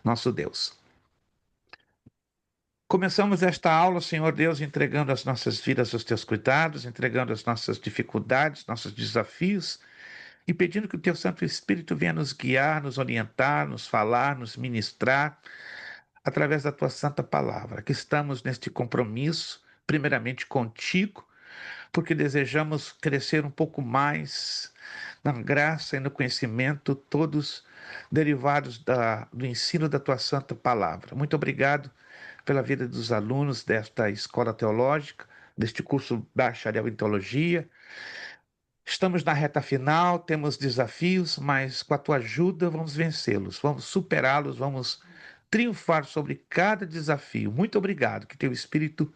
nosso Deus. Começamos esta aula, Senhor Deus, entregando as nossas vidas aos teus cuidados, entregando as nossas dificuldades, nossos desafios e pedindo que o teu Santo Espírito venha nos guiar, nos orientar, nos falar, nos ministrar através da tua santa palavra. Que estamos neste compromisso, primeiramente contigo, porque desejamos crescer um pouco mais na graça e no conhecimento, todos derivados do ensino da tua santa palavra. Muito obrigado pela vida dos alunos desta escola teológica, deste curso bacharel em teologia. Estamos na reta final, temos desafios, mas com a tua ajuda vamos vencê-los, vamos superá-los, vamos triunfar sobre cada desafio. Muito obrigado, que teu Espírito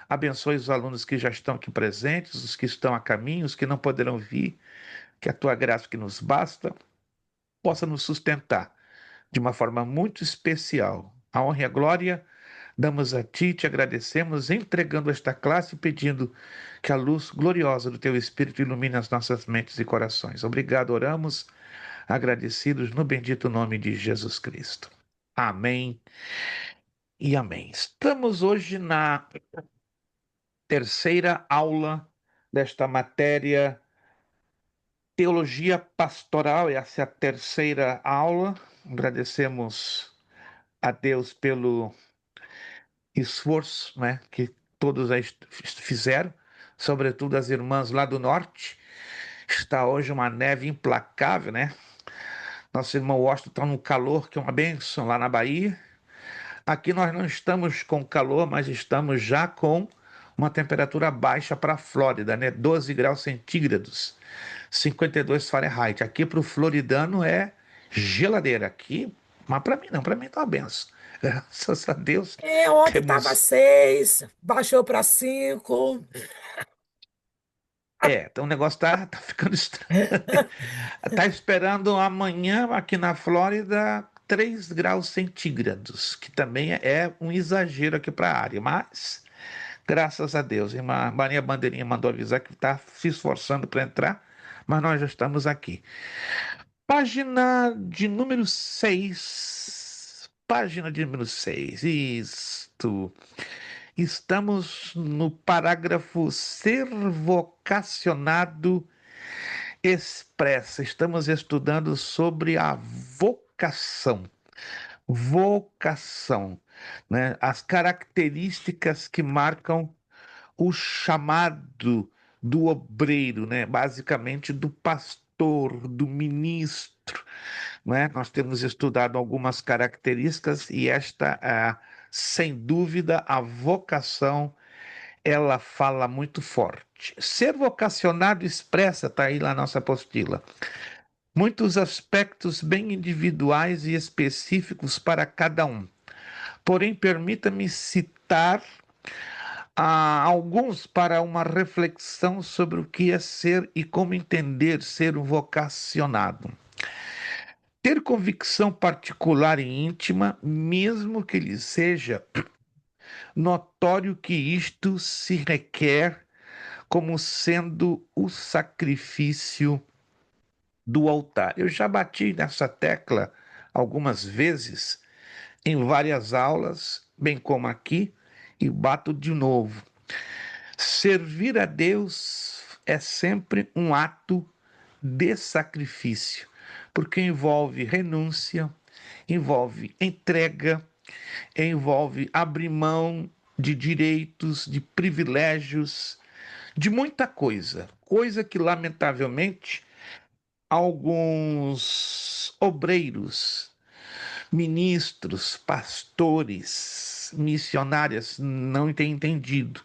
abençoe os alunos que já estão aqui presentes, os que estão a caminho, os que não poderão vir, que a tua graça que nos basta possa nos sustentar de uma forma muito especial. A honra e a glória damos a ti, te agradecemos, entregando esta classe e pedindo que a luz gloriosa do teu Espírito ilumine as nossas mentes e corações. Obrigado, oramos, agradecidos no bendito nome de Jesus Cristo. Amém e amém. Estamos hoje na terceira aula desta matéria Teologia Pastoral, essa é a terceira aula. Agradecemos a Deus pelo esforço, né, que todos fizeram, sobretudo as irmãs lá do norte. Está hoje uma neve implacável, né? Nosso irmão Washington está num calor que é uma bênção lá na Bahia. Aqui nós não estamos com calor, mas estamos já com uma temperatura baixa para a Flórida, né? 12 graus centígrados, 52 Fahrenheit. Aqui para o floridano é geladeira. Aqui, mas para mim não, para mim tá uma benção. Graças a Deus Ontem estava temos. 6, baixou para 5. Então o negócio tá ficando estranho. Tá esperando amanhã aqui na Flórida 3 graus centígrados, que também é um exagero aqui para a área, mas graças a Deus, a irmã Maria Bandeirinha mandou avisar que está se esforçando para entrar, mas nós já estamos aqui. Página de número 6. Página de número 6. Isto. Estamos no parágrafo ser vocacionado expressa. Estamos estudando sobre a vocação. Vocação, né? As características que marcam o chamado do obreiro, né? Basicamente do pastor, do ministro, né? Nós temos estudado algumas características e esta, sem dúvida, a vocação, ela fala muito forte. Ser vocacionado expressa, está aí lá a nossa apostila, muitos aspectos bem individuais e específicos para cada um. Porém, permita-me citar alguns para uma reflexão sobre o que é ser e como entender ser um vocacionado. Ter convicção particular e íntima, mesmo que lhe seja notório que isto se requer como sendo o sacrifício do altar. Eu já bati nessa tecla algumas vezes em várias aulas, bem como aqui, e bato de novo. Servir a Deus é sempre um ato de sacrifício, porque envolve renúncia, envolve entrega, envolve abrir mão de direitos, de privilégios, de muita coisa. Coisa que, lamentavelmente, alguns obreiros, ministros, pastores, missionárias não têm entendido.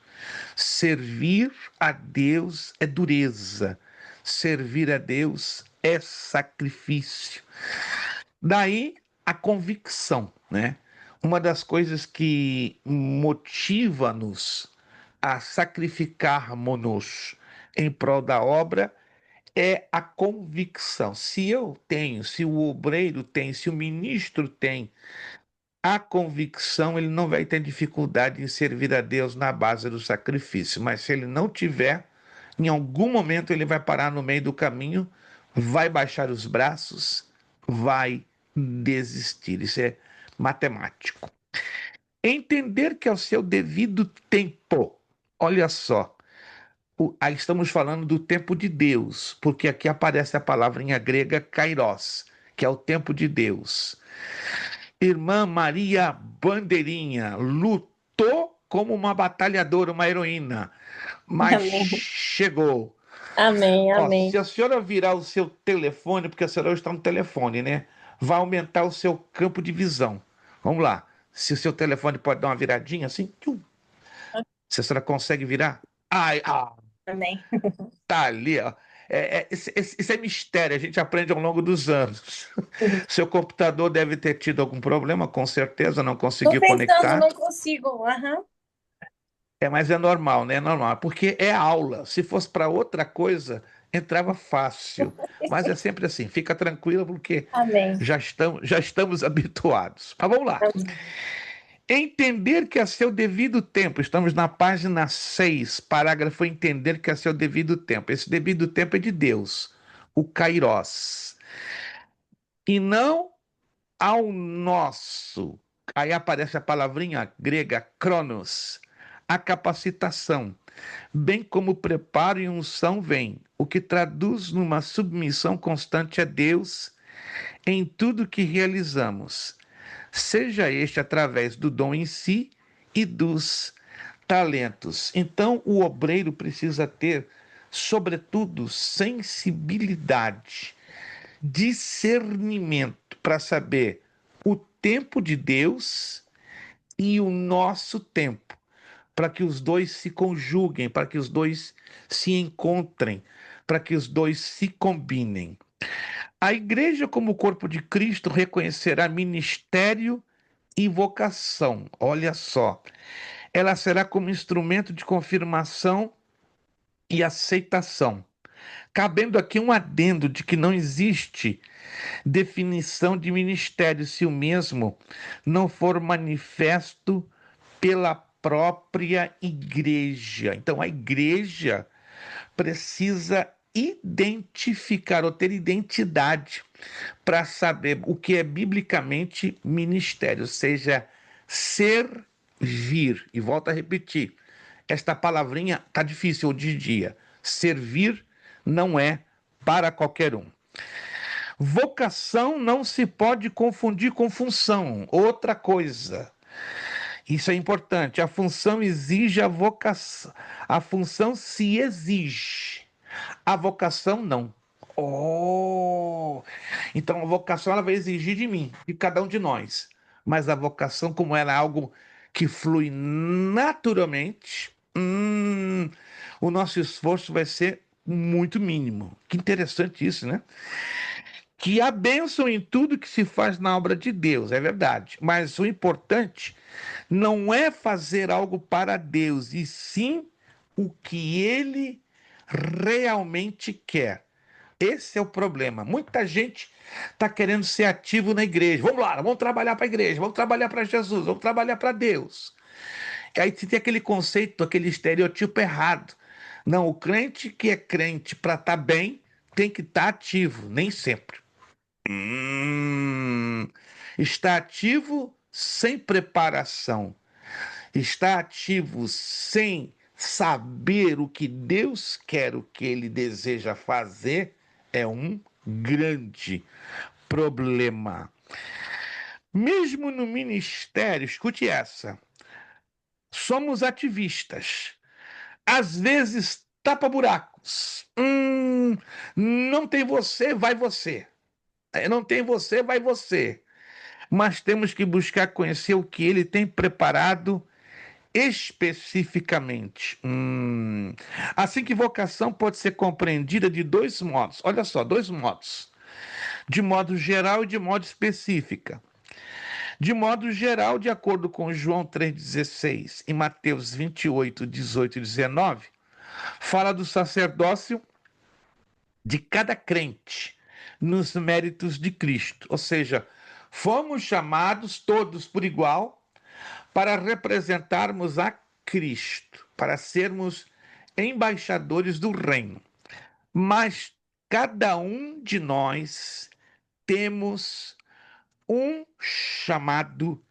Servir a Deus é dureza, servir a Deus é sacrifício. Daí a convicção, né? Uma das coisas que motiva-nos a sacrificarmos-nos em prol da obra é a convicção. Se eu tenho, se o obreiro tem, se o ministro tem a convicção, ele não vai ter dificuldade em servir a Deus na base do sacrifício. Mas se ele não tiver, em algum momento ele vai parar no meio do caminho, vai baixar os braços, vai desistir. Isso é matemático. Entender que ao seu devido tempo, olha só, aí estamos falando do tempo de Deus, porque aqui aparece a palavrinha grega kairos, que é o tempo de Deus. Irmã Maria Bandeirinha lutou como uma batalhadora, uma heroína, mas Amém. chegou. Amém, Ó, se amém. a senhora virar o seu telefone, porque a senhora hoje está no telefone, né? Vai aumentar o seu campo de visão. Vamos lá. Se o seu telefone pode dar uma viradinha assim, tchum, se a senhora consegue virar. Ai, Amém. tá ali, ó. Isso é mistério, a gente aprende ao longo dos anos. Seu computador deve ter tido algum problema, com certeza, não Tô conseguiu tentando, conectar. não consigo. Aham. Mas é normal, né? É normal, porque é aula. Se fosse para outra coisa, entrava fácil. Mas é sempre assim, fica tranquila, porque Amém. já estamos habituados. Mas vamos lá. Amém. Entender que a seu devido tempo, estamos na página 6, parágrafo entender que a seu devido tempo. Esse devido tempo é de Deus, o Kairos. E não ao nosso. Aí aparece a palavrinha grega cronos, a capacitação, bem como preparo e unção vem, o que traduz numa submissão constante a Deus em tudo que realizamos, seja este através do dom em si e dos talentos. Então, o obreiro precisa ter, sobretudo, sensibilidade, discernimento para saber o tempo de Deus e o nosso tempo, para que os dois se conjuguem, para que os dois se encontrem, para que os dois se combinem. A igreja, como corpo de Cristo, reconhecerá ministério e vocação. Olha só, ela será como instrumento de confirmação e aceitação. Cabendo aqui um adendo de que não existe definição de ministério se o mesmo não for manifesto pela própria igreja. Então, a igreja precisa identificar ou ter identidade para saber o que é biblicamente ministério, ou seja, servir. E volto a repetir, esta palavrinha tá difícil hoje em dia. Servir não é para qualquer um. Vocação não se pode confundir com função, outra coisa. Isso é importante. A função exige a vocação. A função se exige. A vocação não. Oh! Então a vocação ela vai exigir de mim, de cada um de nós. Mas a vocação, como ela é algo que flui naturalmente, o nosso esforço vai ser muito mínimo. Que interessante isso, né? Que há bênção em tudo que se faz na obra de Deus, é verdade. Mas o importante não é fazer algo para Deus, e sim o que Ele realmente quer. Esse é o problema. Muita gente está querendo ser ativo na igreja. Vamos lá, vamos trabalhar para a igreja, vamos trabalhar para Jesus, vamos trabalhar para Deus. E aí tem aquele conceito, aquele estereotipo errado. Não, o crente que é crente para estar bem tem que estar ativo, nem sempre. Está ativo sem preparação. Está ativo sem saber o que Deus quer, o que ele deseja fazer, é um grande problema. Mesmo no ministério, escute essa, somos ativistas. Às vezes tapa buracos. Não tem você, vai você. Não tem você, vai você. Mas temos que buscar conhecer o que ele tem preparado especificamente. Assim que vocação pode ser compreendida de dois modos. Olha só, dois modos. De modo geral e de modo específica. De modo geral, de acordo com João 3,16 e Mateus 28, 18 e 19, fala do sacerdócio de cada crente nos méritos de Cristo. Ou seja, fomos chamados todos por igual para representarmos a Cristo, para sermos embaixadores do reino. Mas cada um de nós temos um chamado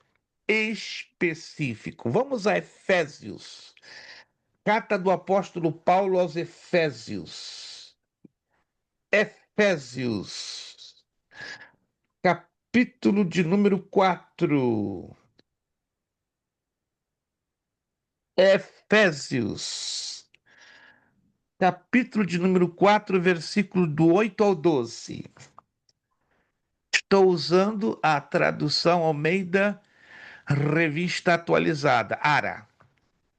específico. Vamos a Efésios. Carta do apóstolo Paulo aos Efésios. Efésios, capítulo de número 4. Efésios, capítulo de número 4, versículo do 8 ao 12. Estou usando a tradução Almeida Revista Atualizada, ARA.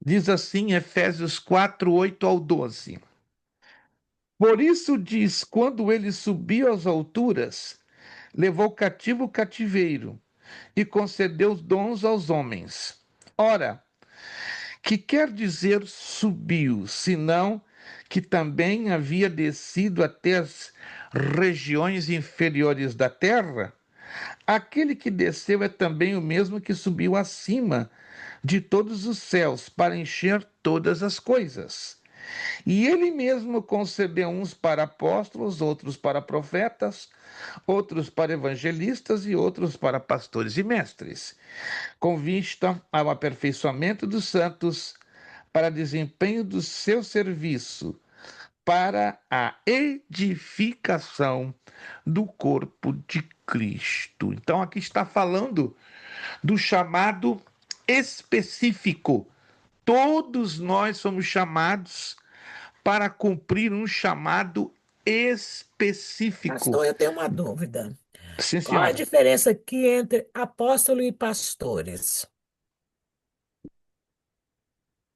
Diz assim, Efésios 4, 8 ao 12. Por isso diz, quando ele subiu às alturas, levou cativo o cativeiro e concedeu os dons aos homens. Ora, que quer dizer subiu, senão que também havia descido até as regiões inferiores da terra? Aquele que desceu é também o mesmo que subiu acima de todos os céus para encher todas as coisas. E ele mesmo concedeu uns para apóstolos, outros para profetas, outros para evangelistas e outros para pastores e mestres, com vista ao aperfeiçoamento dos santos, para desempenho do seu serviço, para a edificação do corpo de Cristo. Então, aqui está falando do chamado específico. Todos nós somos chamados para cumprir um chamado específico. Pastor, eu tenho uma dúvida. Sim, Qual a senhora. diferença aqui entre apóstolo e pastores?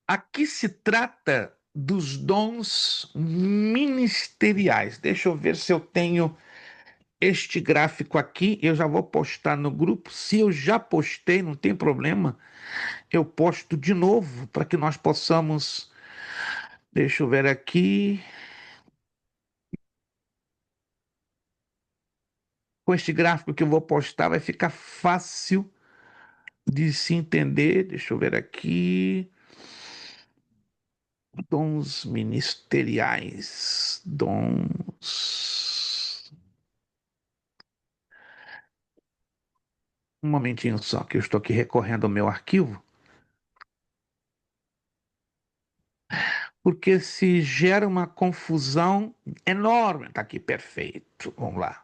Aqui se trata dos dons ministeriais. Deixa eu ver se eu tenho este gráfico aqui. Eu já vou postar no grupo. Se eu já postei, não tem problema. Eu posto de novo para que nós possamos. Deixa eu ver aqui. Com este gráfico que eu vou postar, vai ficar fácil de se entender. Deixa eu ver aqui. Dons ministeriais. Dons. Um momentinho só, que eu estou aqui recorrendo ao meu arquivo, porque se gera uma confusão enorme. Está aqui, perfeito. Vamos lá.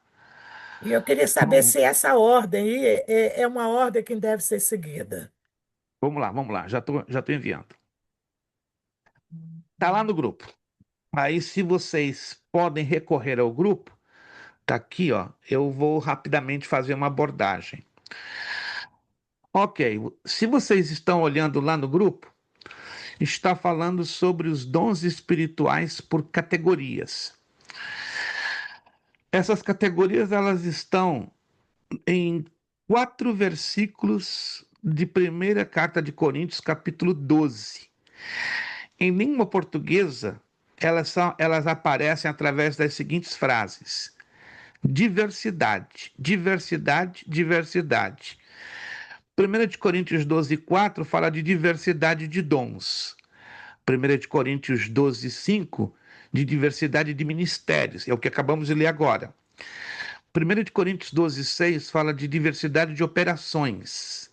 E eu queria saber Então, se essa ordem aí é uma ordem que deve ser seguida. vamos lá. Já tô enviando. Está lá no grupo. Aí, se vocês podem recorrer ao grupo, tá aqui, ó. Eu vou rapidamente fazer uma abordagem. Ok, se vocês estão olhando lá no grupo, está falando sobre os dons espirituais por categorias. Essas categorias elas estão em 4 versículos de primeira carta de Coríntios, capítulo 12. Em língua portuguesa, elas aparecem através das seguintes frases: diversidade, diversidade, diversidade. 1 de Coríntios 12, 4 fala de diversidade de dons. 1 de Coríntios 12, 5 de diversidade de ministérios. É o que acabamos de ler agora. 1 de Coríntios 12, 6 fala de diversidade de operações.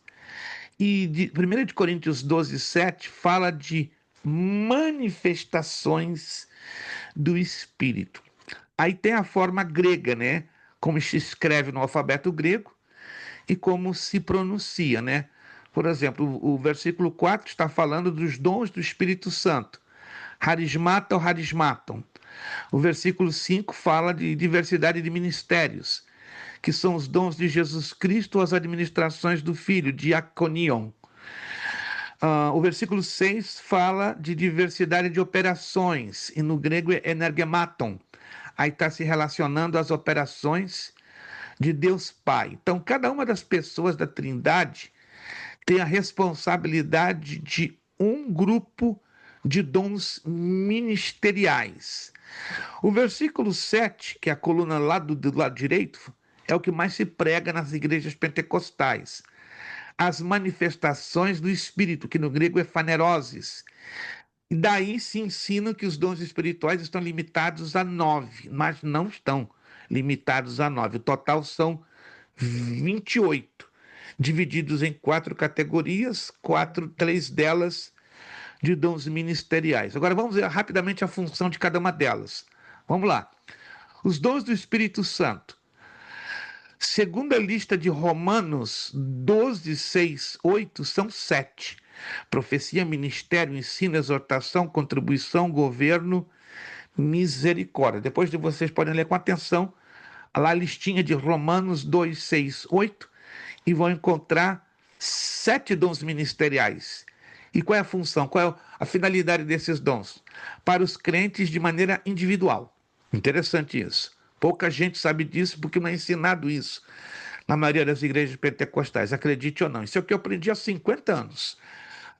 E 1 de Coríntios 12, 7 fala de manifestações do Espírito. Aí tem a forma grega, né? Como se escreve no alfabeto grego e como se pronuncia, né? Por exemplo, o versículo 4 está falando dos dons do Espírito Santo. Harismata ou harismaton. O versículo 5 fala de diversidade de ministérios, que são os dons de Jesus Cristo, as administrações do Filho, diaconion. O versículo 6 fala de diversidade de operações, e no grego é energematon. Aí está se relacionando às operações de Deus Pai. Então, cada uma das pessoas da Trindade tem a responsabilidade de um grupo de dons ministeriais. O versículo 7, que é a coluna lá do lado direito, é o que mais se prega nas igrejas pentecostais. As manifestações do Espírito, que no grego é faneroses. E daí se ensina que os dons espirituais estão limitados a 9, mas não estão limitados a 9. O total são 28, divididos em 4 categorias, três delas de dons ministeriais. Agora vamos ver rapidamente a função de cada uma delas. Vamos lá. Os dons do Espírito Santo. Segundo a lista de Romanos 12, 6, 8, são 7. Profecia, ministério, ensino, exortação, contribuição, governo, misericórdia. Depois de vocês podem ler com atenção lá a listinha de Romanos 2, 6, 8 e vão encontrar 7 dons ministeriais. E qual é a função? Qual é a finalidade desses dons? Para os crentes de maneira individual. Interessante isso. Pouca gente sabe disso porque não é ensinado isso na maioria das igrejas pentecostais, acredite ou não. Isso é o que eu aprendi há 50 anos,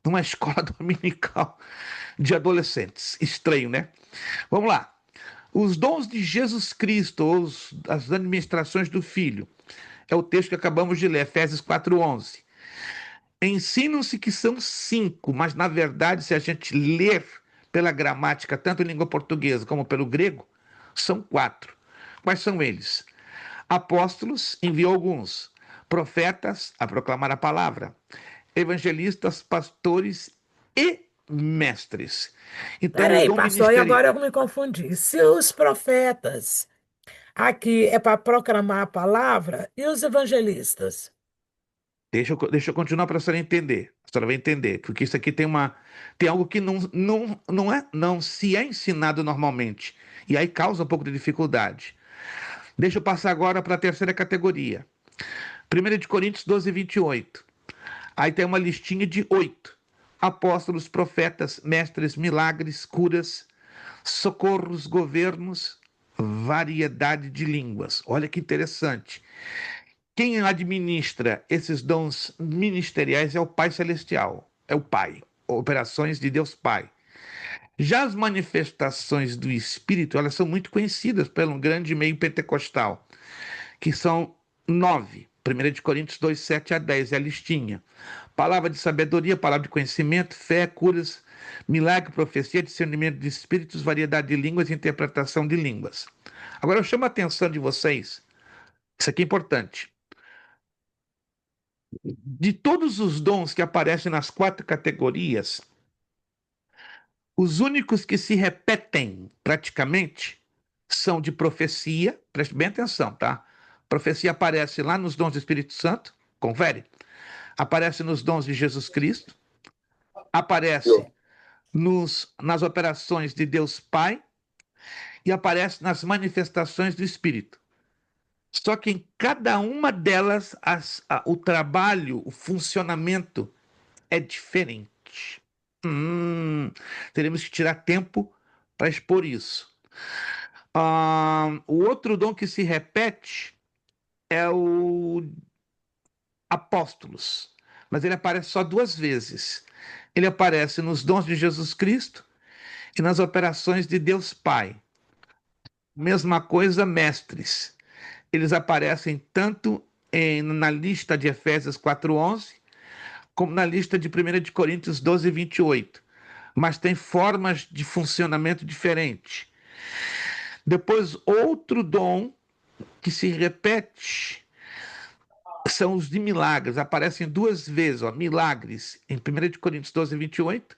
numa escola dominical de adolescentes. Estranho, né? Vamos lá. Os dons de Jesus Cristo, ou as administrações do Filho, é o texto que acabamos de ler, Efésios 4:11. Ensinam-se que são 5, mas na verdade, se a gente ler pela gramática, tanto em língua portuguesa como pelo grego, são 4. Quais são eles? Apóstolos, enviou alguns. Profetas, a proclamar a palavra. Evangelistas, pastores e mestres. Então, o Peraí, dom pastor, e ministerial. agora eu me confundi. Se os profetas aqui é para proclamar a palavra, e os evangelistas? Deixa eu continuar para a senhora entender. A senhora vai entender, porque isso aqui tem algo que não se é ensinado normalmente. E aí causa um pouco de dificuldade. Deixa eu passar agora para a terceira categoria. 1 de Coríntios 12, 28. Aí tem uma listinha de 8. Apóstolos, profetas, mestres, milagres, curas, socorros, governos, variedade de línguas. Olha que interessante. Quem administra esses dons ministeriais é o Pai Celestial, é o Pai, operações de Deus Pai. Já as manifestações do Espírito, elas são muito conhecidas pelo grande meio pentecostal, que são 9. 1 de Coríntios 2, 7 a 10, é a listinha. Palavra de sabedoria, palavra de conhecimento, fé, curas, milagre, profecia, discernimento de espíritos, variedade de línguas e interpretação de línguas. Agora eu chamo a atenção de vocês, isso aqui é importante. De todos os dons que aparecem nas 4 categorias, os únicos que se repetem praticamente são de profecia, preste bem atenção, tá? Profecia aparece lá nos dons do Espírito Santo, confere. Aparece nos dons de Jesus Cristo, aparece nas operações de Deus Pai e aparece nas manifestações do Espírito. Só que em cada uma delas o trabalho, o funcionamento é diferente. Teremos que tirar tempo para expor isso. O outro dom que se repete é o apóstolos, mas ele aparece só 2 vezes. Ele aparece nos dons de Jesus Cristo e nas operações de Deus Pai. Mesma coisa, mestres. Eles aparecem tanto na lista de Efésios 4:11, como na lista de 1 de Coríntios 12, 28. Mas tem formas de funcionamento diferentes. Depois, outro dom que se repete são os de milagres. Aparecem 2 vezes, ó, milagres em 1 de Coríntios 12, 28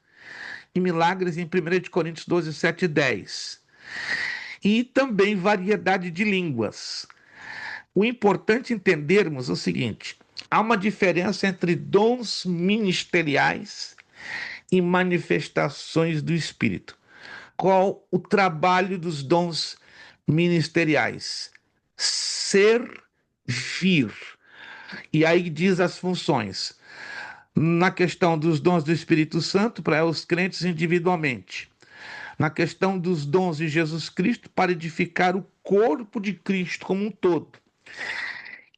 e milagres em 1 de Coríntios 12, 7 e 10. E também variedade de línguas. O importante é entendermos o seguinte: há uma diferença entre dons ministeriais e manifestações do Espírito. Qual o trabalho dos dons ministeriais? Servir. E aí diz as funções. Na questão dos dons do Espírito Santo, para os crentes individualmente. Na questão dos dons de Jesus Cristo, para edificar o corpo de Cristo como um todo.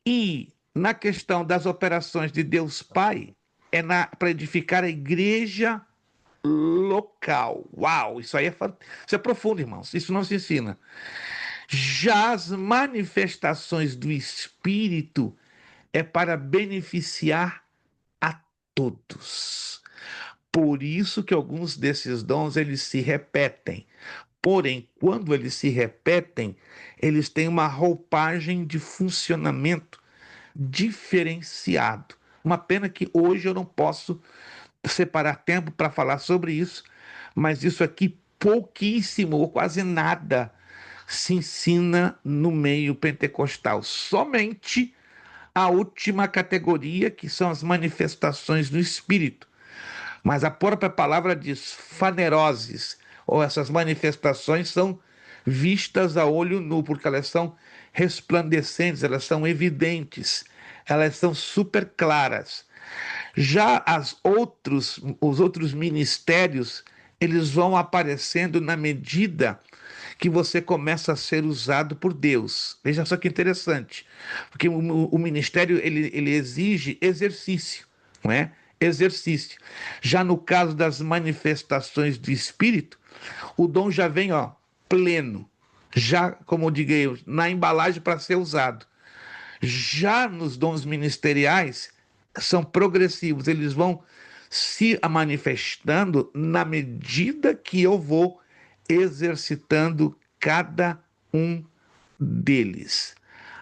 E na questão das operações de Deus Pai, é para edificar a igreja local. Uau, isso aí isso é profundo, irmãos. Isso não se ensina. Já as manifestações do Espírito é para beneficiar a todos. Por isso que alguns desses dons eles se repetem. Porém, quando eles se repetem, eles têm uma roupagem de funcionamento diferenciado. Uma pena que hoje eu não posso separar tempo para falar sobre isso, mas isso aqui pouquíssimo ou quase nada se ensina no meio pentecostal. Somente a última categoria, que são as manifestações do Espírito. Mas a própria palavra diz faneroses, ou essas manifestações são vistas a olho nu, porque elas são resplandecentes, elas são evidentes, elas são super claras. Já os outros ministérios, eles vão aparecendo na medida que você começa a ser usado por Deus. Veja só que interessante, porque o ministério ele exige exercício, não é? Exercício. Já no caso das manifestações do Espírito, o dom já vem, ó, pleno, já, como eu digo, na embalagem para ser usado. Já nos dons ministeriais, são progressivos, eles vão se manifestando na medida que eu vou exercitando cada um deles.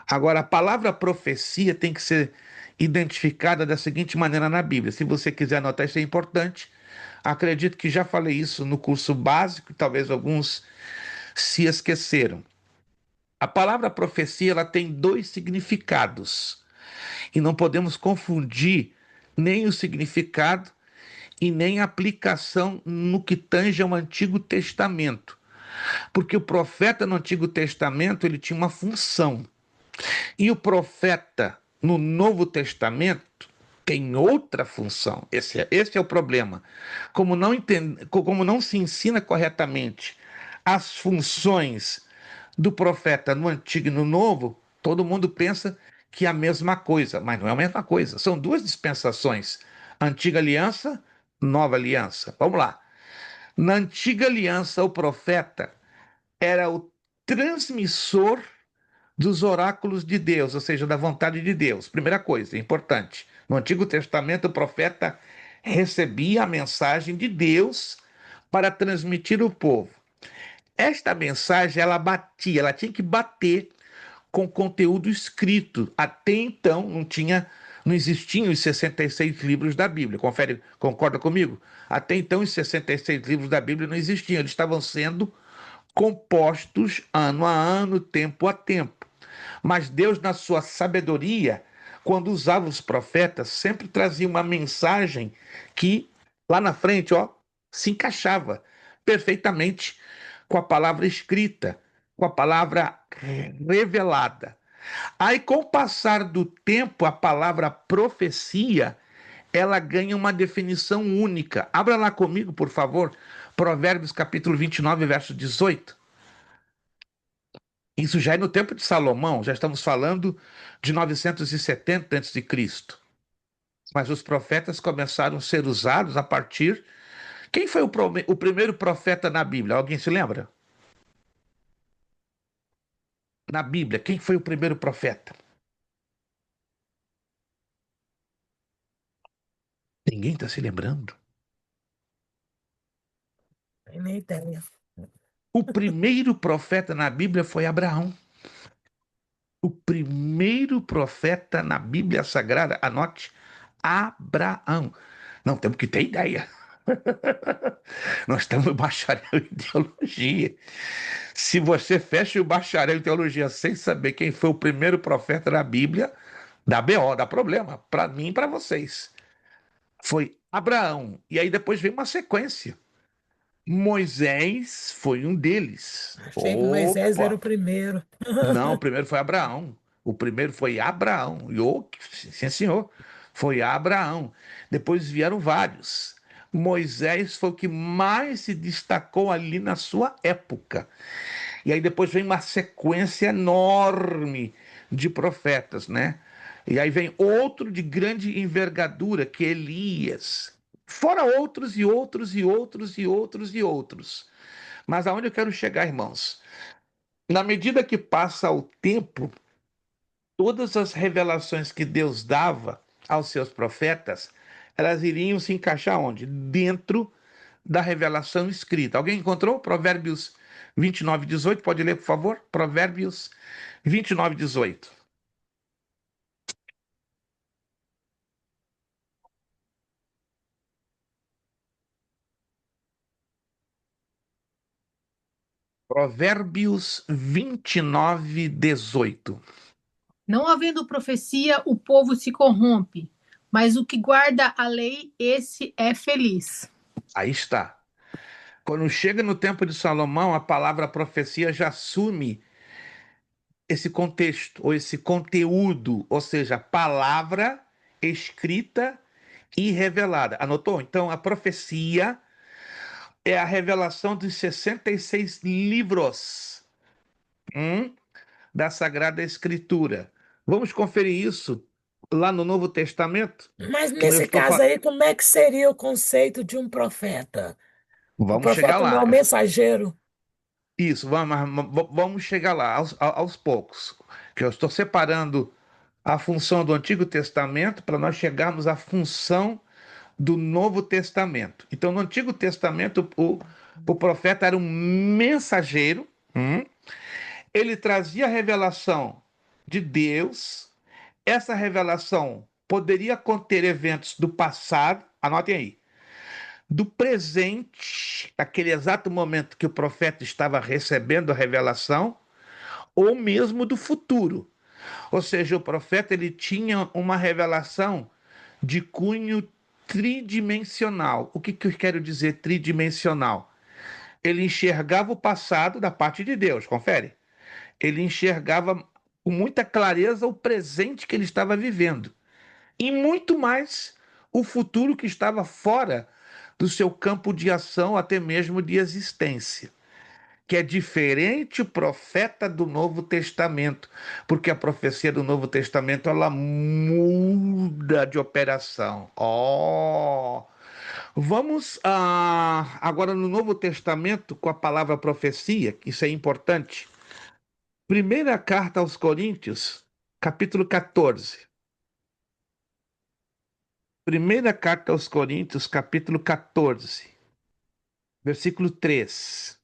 Agora, a palavra profecia tem que ser identificada da seguinte maneira na Bíblia. Se você quiser anotar, isso é importante. Acredito que já falei isso no curso básico, talvez alguns se esqueceram. A palavra profecia ela tem dois significados e não podemos confundir nem o significado e nem a aplicação no que tange ao Antigo Testamento. Porque o profeta no Antigo Testamento ele tinha uma função. E o profeta no Novo Testamento tem outra função. Esse é o problema. Como não se ensina corretamente as funções do profeta no Antigo e no Novo, todo mundo pensa que é a mesma coisa, mas não é a mesma coisa. São duas dispensações: Antiga Aliança, Nova Aliança. Vamos lá. Na Antiga Aliança, o profeta era o transmissor dos oráculos de Deus, ou seja, da vontade de Deus. Primeira coisa, importante. No Antigo Testamento, o profeta recebia a mensagem de Deus para transmitir ao povo. Esta mensagem, ela tinha que bater com conteúdo escrito. Até então, não existiam os 66 livros da Bíblia. Concorda comigo? Até então, os 66 livros da Bíblia não existiam. Eles estavam sendo compostos ano a ano, tempo a tempo. Mas Deus, na sua sabedoria, quando usava os profetas, sempre trazia uma mensagem que, lá na frente, ó, se encaixava perfeitamente com a palavra escrita, com a palavra revelada. Aí, com o passar do tempo, a palavra profecia, ela ganha uma definição única. Abra lá comigo, por favor, Provérbios capítulo 29, verso 18. Isso já é no tempo de Salomão, já estamos falando de 970 a.C. Mas os profetas começaram a ser usados a partir... Quem foi o primeiro profeta na Bíblia? Alguém se lembra? Na Bíblia, quem foi o primeiro profeta? Ninguém está se lembrando. Tem nem ideia. O primeiro profeta na Bíblia foi Abraão. O primeiro profeta na Bíblia Sagrada, anote, Abraão. Não temos que ter ideia. Nós estamos no bacharel em teologia. Se você fecha o bacharel em teologia sem saber quem foi o primeiro profeta da Bíblia, dá BO, dá problema, para mim e para vocês. Foi Abraão. E aí depois veio uma sequência. Moisés foi um deles. Achei que Moisés era o Opa! primeiro. Não, o primeiro foi Abraão. O primeiro foi Abraão. Sim, senhor. Foi Abraão. Depois vieram vários. Moisés foi o que mais se destacou ali na sua época. E aí depois vem uma sequência enorme de profetas, né? E aí vem outro de grande envergadura, que é Elias. Fora outros e outros e outros e outros e outros. Mas aonde eu quero chegar, irmãos? Na medida que passa o tempo, todas as revelações que Deus dava aos seus profetas, elas iriam se encaixar onde? Dentro da revelação escrita. Alguém encontrou? Provérbios 29, 18. Pode ler, por favor? Provérbios 29, 18. Provérbios 29, 18. Não havendo profecia, o povo se corrompe, mas o que guarda a lei, esse é feliz. Aí está. Quando chega no tempo de Salomão, a palavra profecia já assume esse contexto, ou esse conteúdo, ou seja, palavra escrita e revelada. Anotou? Então, a profecia é a revelação dos 66 livros da Sagrada Escritura. Vamos conferir isso lá no Novo Testamento? Mas Como eu nesse estou caso falando. aí, como é que seria o conceito de um profeta? O Vamos chegar profeta não é lá. o mensageiro. Isso, vamos chegar lá aos poucos. Que eu estou separando a função do Antigo Testamento para nós chegarmos à função do Novo Testamento. Então, no Antigo Testamento, o profeta era um mensageiro, ele trazia a revelação de Deus. Essa revelação poderia conter eventos do passado, anotem aí, do presente, aquele exato momento que o profeta estava recebendo a revelação, ou mesmo do futuro. Ou seja, o profeta ele tinha uma revelação de cunho tridimensional. O que, que eu quero dizer tridimensional? Ele enxergava o passado da parte de Deus, confere? Ele enxergava com muita clareza o presente que ele estava vivendo. E muito mais o futuro que estava fora do seu campo de ação, até mesmo de existência. Que é diferente o profeta do Novo Testamento, porque a profecia do Novo Testamento ela muda de operação. Vamos agora no Novo Testamento com a palavra profecia, que isso é importante. Primeira carta aos Coríntios, capítulo 14. Primeira carta aos Coríntios, capítulo 14, versículo 3.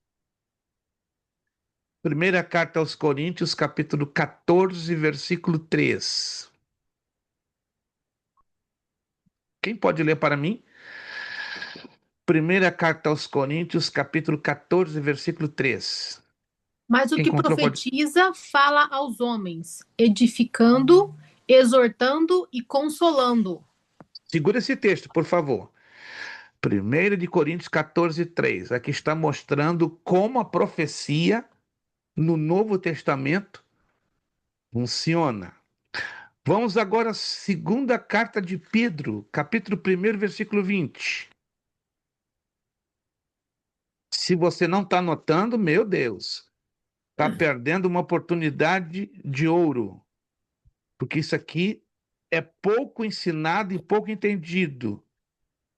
Primeira carta aos Coríntios, capítulo 14, versículo 3. Quem pode ler para mim? Primeira carta aos Coríntios, capítulo 14, versículo 3. Mas o Quem que encontrou pode... profetiza fala aos homens, edificando, exortando e consolando. Segura esse texto, por favor. Primeira de Coríntios 14, 3. Aqui está mostrando como a profecia no Novo Testamento funciona. Vamos agora à segunda carta de Pedro, capítulo 1, versículo 20. Se você não está anotando, meu Deus, está perdendo uma oportunidade de ouro, porque isso aqui é pouco ensinado e pouco entendido.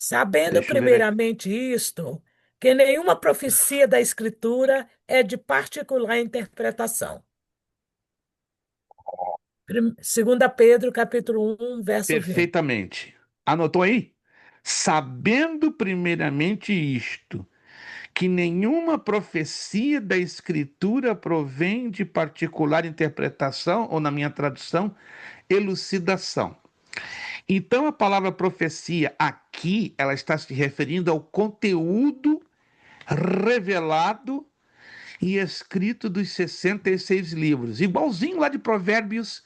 Sabendo Deixa eu ver aqui. primeiramente isto, que nenhuma profecia da Escritura é de particular interpretação. 2 Pedro, capítulo 1, verso 20. Perfeitamente. Anotou aí? Sabendo primeiramente isto, que nenhuma profecia da Escritura provém de particular interpretação, ou na minha tradução, elucidação. Então, a palavra profecia aqui, ela está se referindo ao conteúdo revelado e escrito dos 66 livros, igualzinho lá de Provérbios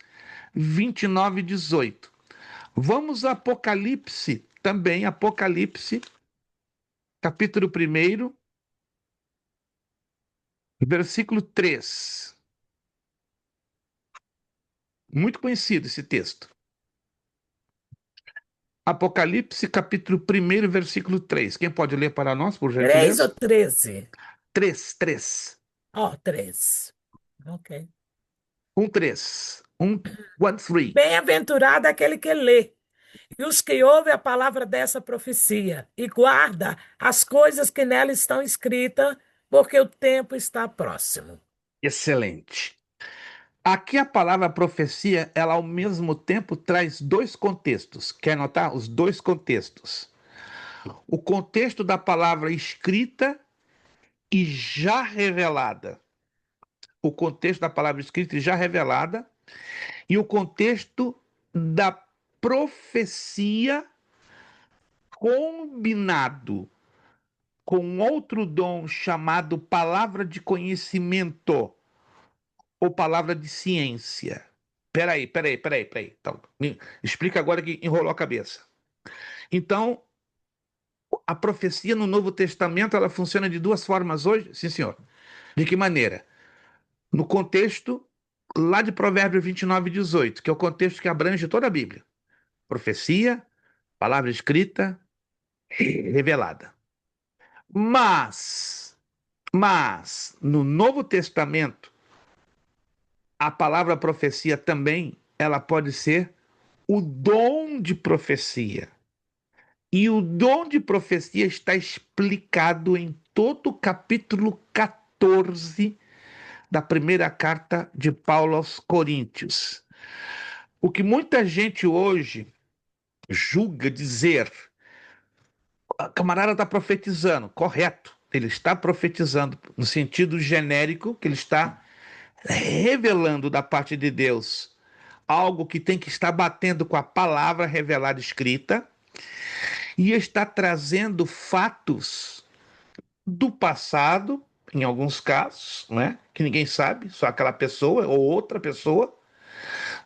29, 18. Vamos a Apocalipse, também Apocalipse, capítulo 1, versículo 3. Muito conhecido esse texto. Apocalipse, capítulo 1, versículo 3. Quem pode ler para nós, por 3 ou gentileza? 13? 3, 3. Ó, 3. Ok. 3. 3. Bem-aventurado aquele que lê, e os que ouvem a palavra dessa profecia, e guarda as coisas que nela estão escritas, porque o tempo está próximo. Excelente. Aqui a palavra profecia, ela ao mesmo tempo traz dois contextos. Quer notar? Os dois contextos. O contexto da palavra escrita e já revelada. O contexto da palavra escrita e já revelada. E o contexto da profecia combinado. com outro dom chamado palavra de conhecimento ou palavra de ciência. Peraí. Então, explica agora que enrolou a cabeça. Então, a profecia no Novo Testamento, ela funciona de duas formas hoje? Sim, senhor. De que maneira? No contexto lá de Provérbios 29:18, que é o contexto que abrange toda a Bíblia. Profecia, palavra escrita, revelada. Mas, no Novo Testamento, a palavra profecia também, ela pode ser o dom de profecia. E o dom de profecia está explicado em todo o capítulo 14 da primeira carta de Paulo aos Coríntios. O que muita gente hoje julga dizer, a camarada está profetizando, correto, ele está profetizando no sentido genérico, que ele está revelando da parte de Deus algo que tem que estar batendo com a palavra revelada escrita e está trazendo fatos do passado, em alguns casos, né, que ninguém sabe, só aquela pessoa ou outra pessoa,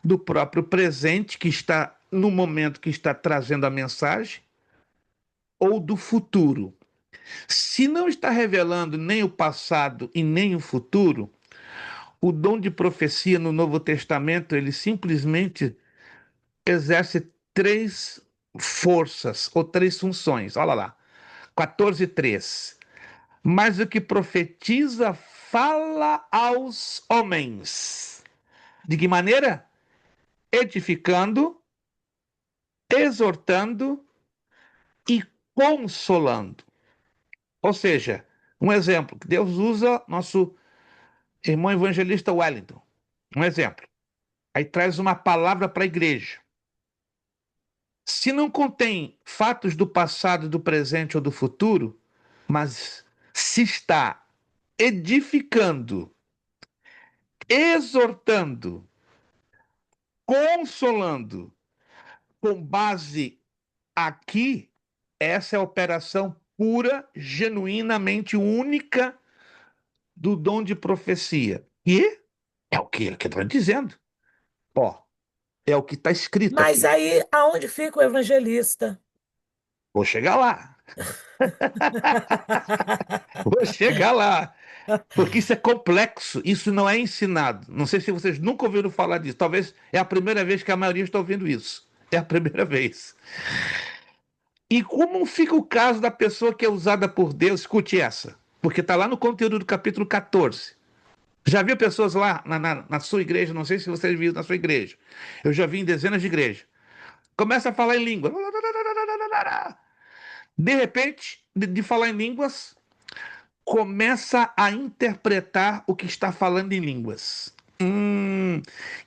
do próprio presente que está no momento que está trazendo a mensagem, ou do futuro. Se não está revelando nem o passado e nem o futuro, o dom de profecia no Novo Testamento, ele simplesmente exerce três forças ou três funções. Olha lá, 14:3. Mas o que profetiza fala aos homens. De que maneira? Edificando, exortando e consolando. Ou seja, um exemplo, que Deus usa nosso irmão evangelista Wellington. Um exemplo. Aí traz uma palavra para a igreja. Se não contém fatos do passado, do presente ou do futuro, mas se está edificando, exortando, consolando, com base aqui, essa é a operação pura, genuinamente única do dom de profecia. E é o que ele está dizendo. Ó, é o que está escrito Mas aqui. aí, aonde fica o evangelista? Vou chegar lá. Vou chegar lá. Porque isso é complexo, isso não é ensinado. Não sei se vocês nunca ouviram falar disso. Talvez é a primeira vez que a maioria está ouvindo isso. É a primeira vez. E como fica o caso da pessoa que é usada por Deus? Escute essa, porque está lá no conteúdo do capítulo 14. Já viu pessoas lá na sua igreja? Não sei se vocês viram na sua igreja. Eu já vi em dezenas de igrejas. Começa a falar em língua. De repente, de falar em línguas, começa a interpretar o que está falando em línguas.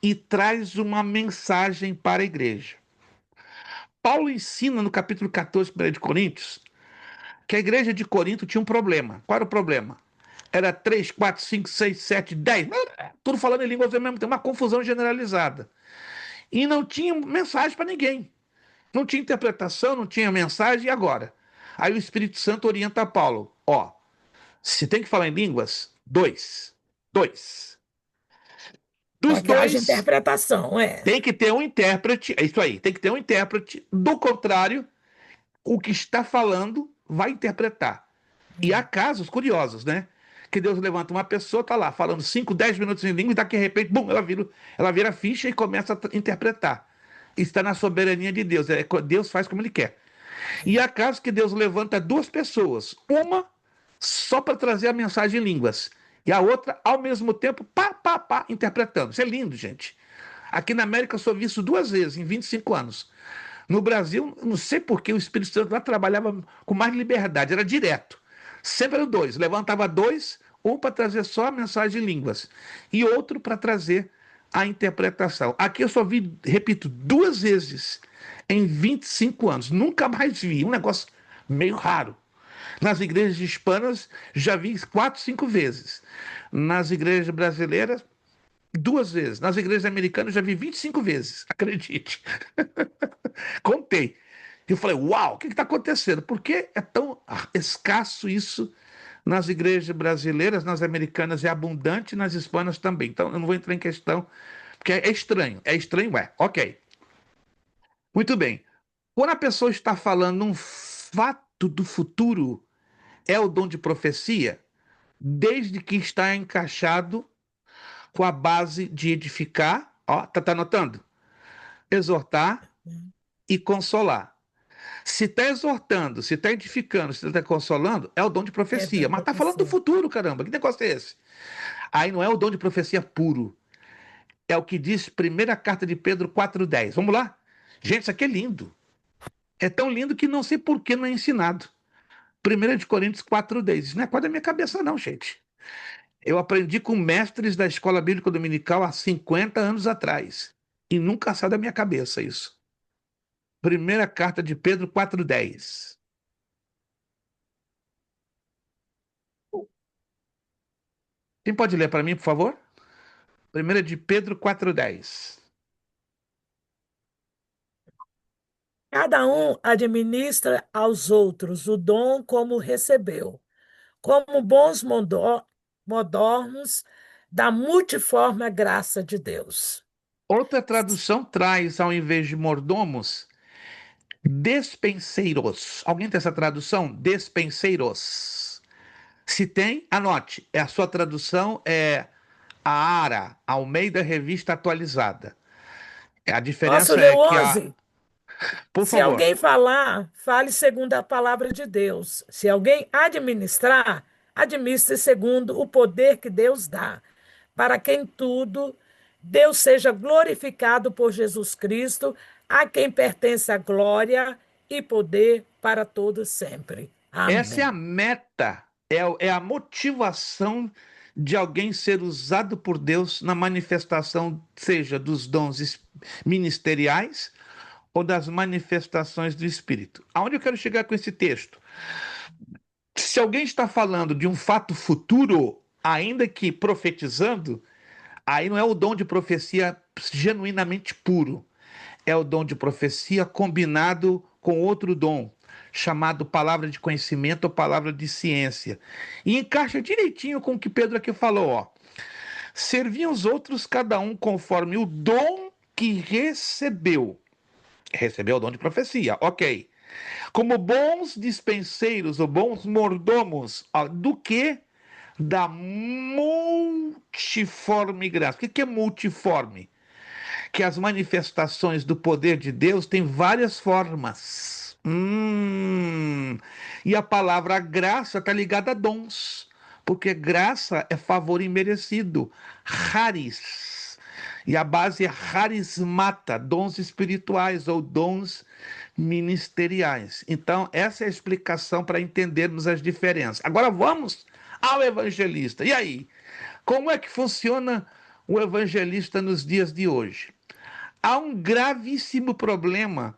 E traz uma mensagem para a igreja. Paulo ensina no capítulo 14 de Coríntios que a igreja de Corinto tinha um problema. Qual era o problema? Era 3, 4, 5, 6, 7, 10, tudo falando em línguas ao mesmo tempo, uma confusão generalizada. E não tinha mensagem para ninguém. Não tinha interpretação, não tinha mensagem, e agora? Aí o Espírito Santo orienta Paulo: ó, se tem que falar em línguas, dois. Para Dos que haja dois, interpretação, é. tem que ter um intérprete, é isso aí, tem que ter um intérprete, do contrário, o que está falando vai interpretar. E há casos curiosos, né? Que Deus levanta uma pessoa, tá lá, falando 5, 10 minutos em língua, e daqui a repente, bum, ela vira ficha e começa a interpretar. Está na soberania de Deus. Deus faz como ele quer. E há casos que Deus levanta duas pessoas, uma só para trazer a mensagem em línguas, e a outra, ao mesmo tempo, interpretando. Isso é lindo, gente. Aqui na América eu só vi isso duas vezes, em 25 anos. No Brasil, não sei por que o Espírito Santo lá trabalhava com mais liberdade, era direto. Sempre eram dois, levantava dois, um para trazer só a mensagem em línguas e outro para trazer a interpretação. Aqui eu só vi, repito, duas vezes em 25 anos, nunca mais vi, um negócio meio raro. Nas igrejas hispanas já vi 4, 5 vezes. Nas igrejas brasileiras, duas vezes. Nas igrejas americanas já vi 25 vezes, acredite. Contei. E eu falei, uau, o que está acontecendo? Por que é tão escasso isso nas igrejas brasileiras, nas americanas é abundante, nas hispanas também. Então, eu não vou entrar em questão, porque é estranho. É estranho, é. Ok. Muito bem. Quando a pessoa está falando um fato do futuro, é o dom de profecia, desde que está encaixado com a base de edificar, ó, tá anotando? Exortar e consolar. Se está exortando, se está edificando, se está consolando, é o dom de É da profecia. Mas está falando do profecia. futuro, caramba. Que negócio é esse? Aí não é o dom de profecia puro. É o que diz primeira carta de Pedro 4,10. Vamos lá? Gente, isso aqui é lindo. É tão lindo que não sei por que não é ensinado. 1 de Coríntios 4,10. Isso não é coisa da minha cabeça, não, gente. Eu aprendi com mestres da Escola Bíblica Dominical há 50 anos atrás. E nunca saiu da minha cabeça isso. Primeira carta de Pedro 4,10. Quem pode ler para mim, por favor? Primeira de Pedro 4,10. Cada um administra aos outros o dom como recebeu, como bons modornos da multiforme graça de Deus. Outra tradução traz, ao invés de mordomos, despenseiros. Alguém tem essa tradução? Despenseiros. Se tem, anote. A sua tradução é a ARA, Almeida Revista Atualizada. A Posso diferença ler é o que 11? Por Se favor, alguém falar, fale segundo a palavra de Deus. Se alguém administrar, administre segundo o poder que Deus dá, para que em tudo Deus seja glorificado por Jesus Cristo, a quem pertence a glória e poder para todos sempre. essa é a Amém. meta, é a motivação de alguém ser usado por Deus na manifestação, seja dos dons ministeriais ou das manifestações do Espírito. Aonde eu quero chegar com esse texto? Se alguém está falando de um fato futuro, ainda que profetizando, aí não é o dom de profecia genuinamente puro. É o dom de profecia combinado com outro dom, chamado palavra de conhecimento ou palavra de ciência. E encaixa direitinho com o que Pedro aqui falou, ó. Serviam os outros, cada um conforme o dom que recebeu. Recebeu o dom de profecia, ok. Como bons dispenseiros ou bons mordomos, ó, do que? Da multiforme graça. O que é multiforme? Que as manifestações do poder de Deus têm várias formas. E a palavra graça está ligada a dons, porque graça é favor imerecido. Charis. E a base é charismata, dons espirituais ou dons ministeriais. Então, essa é a explicação para entendermos as diferenças. Agora vamos ao evangelista. E aí? Como é que funciona o evangelista nos dias de hoje? Há um gravíssimo problema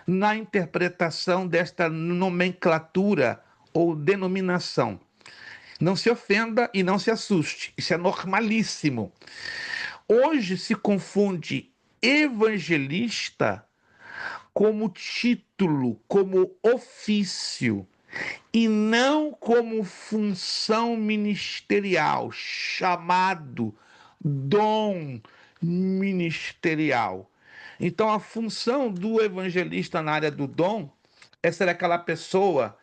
na interpretação desta nomenclatura ou denominação. Não se ofenda e não se assuste, isso é normalíssimo. Hoje se confunde evangelista como título, como ofício, e não como função ministerial, chamado, dom ministerial. Então, a função do evangelista na área do dom é ser aquela pessoa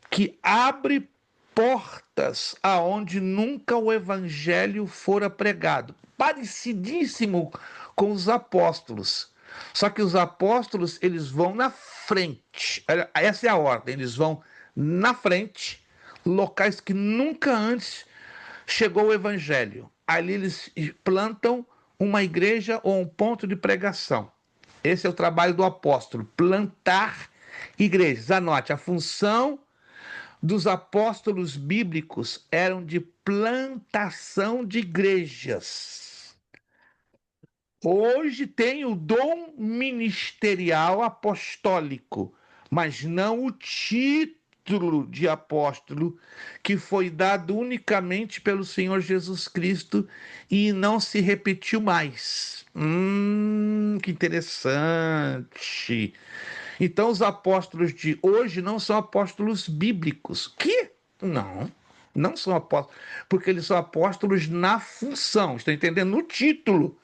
que abre portas aonde nunca o evangelho fora pregado. Parecidíssimo com os apóstolos. Só que os apóstolos, eles vão na frente. Essa é a ordem, eles vão na frente, locais que nunca antes chegou o evangelho. Ali eles plantam uma igreja ou um ponto de pregação. Esse é o trabalho do apóstolo, plantar igrejas. Anote, a função dos apóstolos bíblicos eram de plantação de igrejas. Hoje tem o dom ministerial apostólico, mas não o título de apóstolo que foi dado unicamente pelo Senhor Jesus Cristo e não se repetiu mais. Que interessante. Então, os apóstolos de hoje não são apóstolos bíblicos. Que? Não, não são apóstolos, porque eles são apóstolos na função, estão entendendo? No título.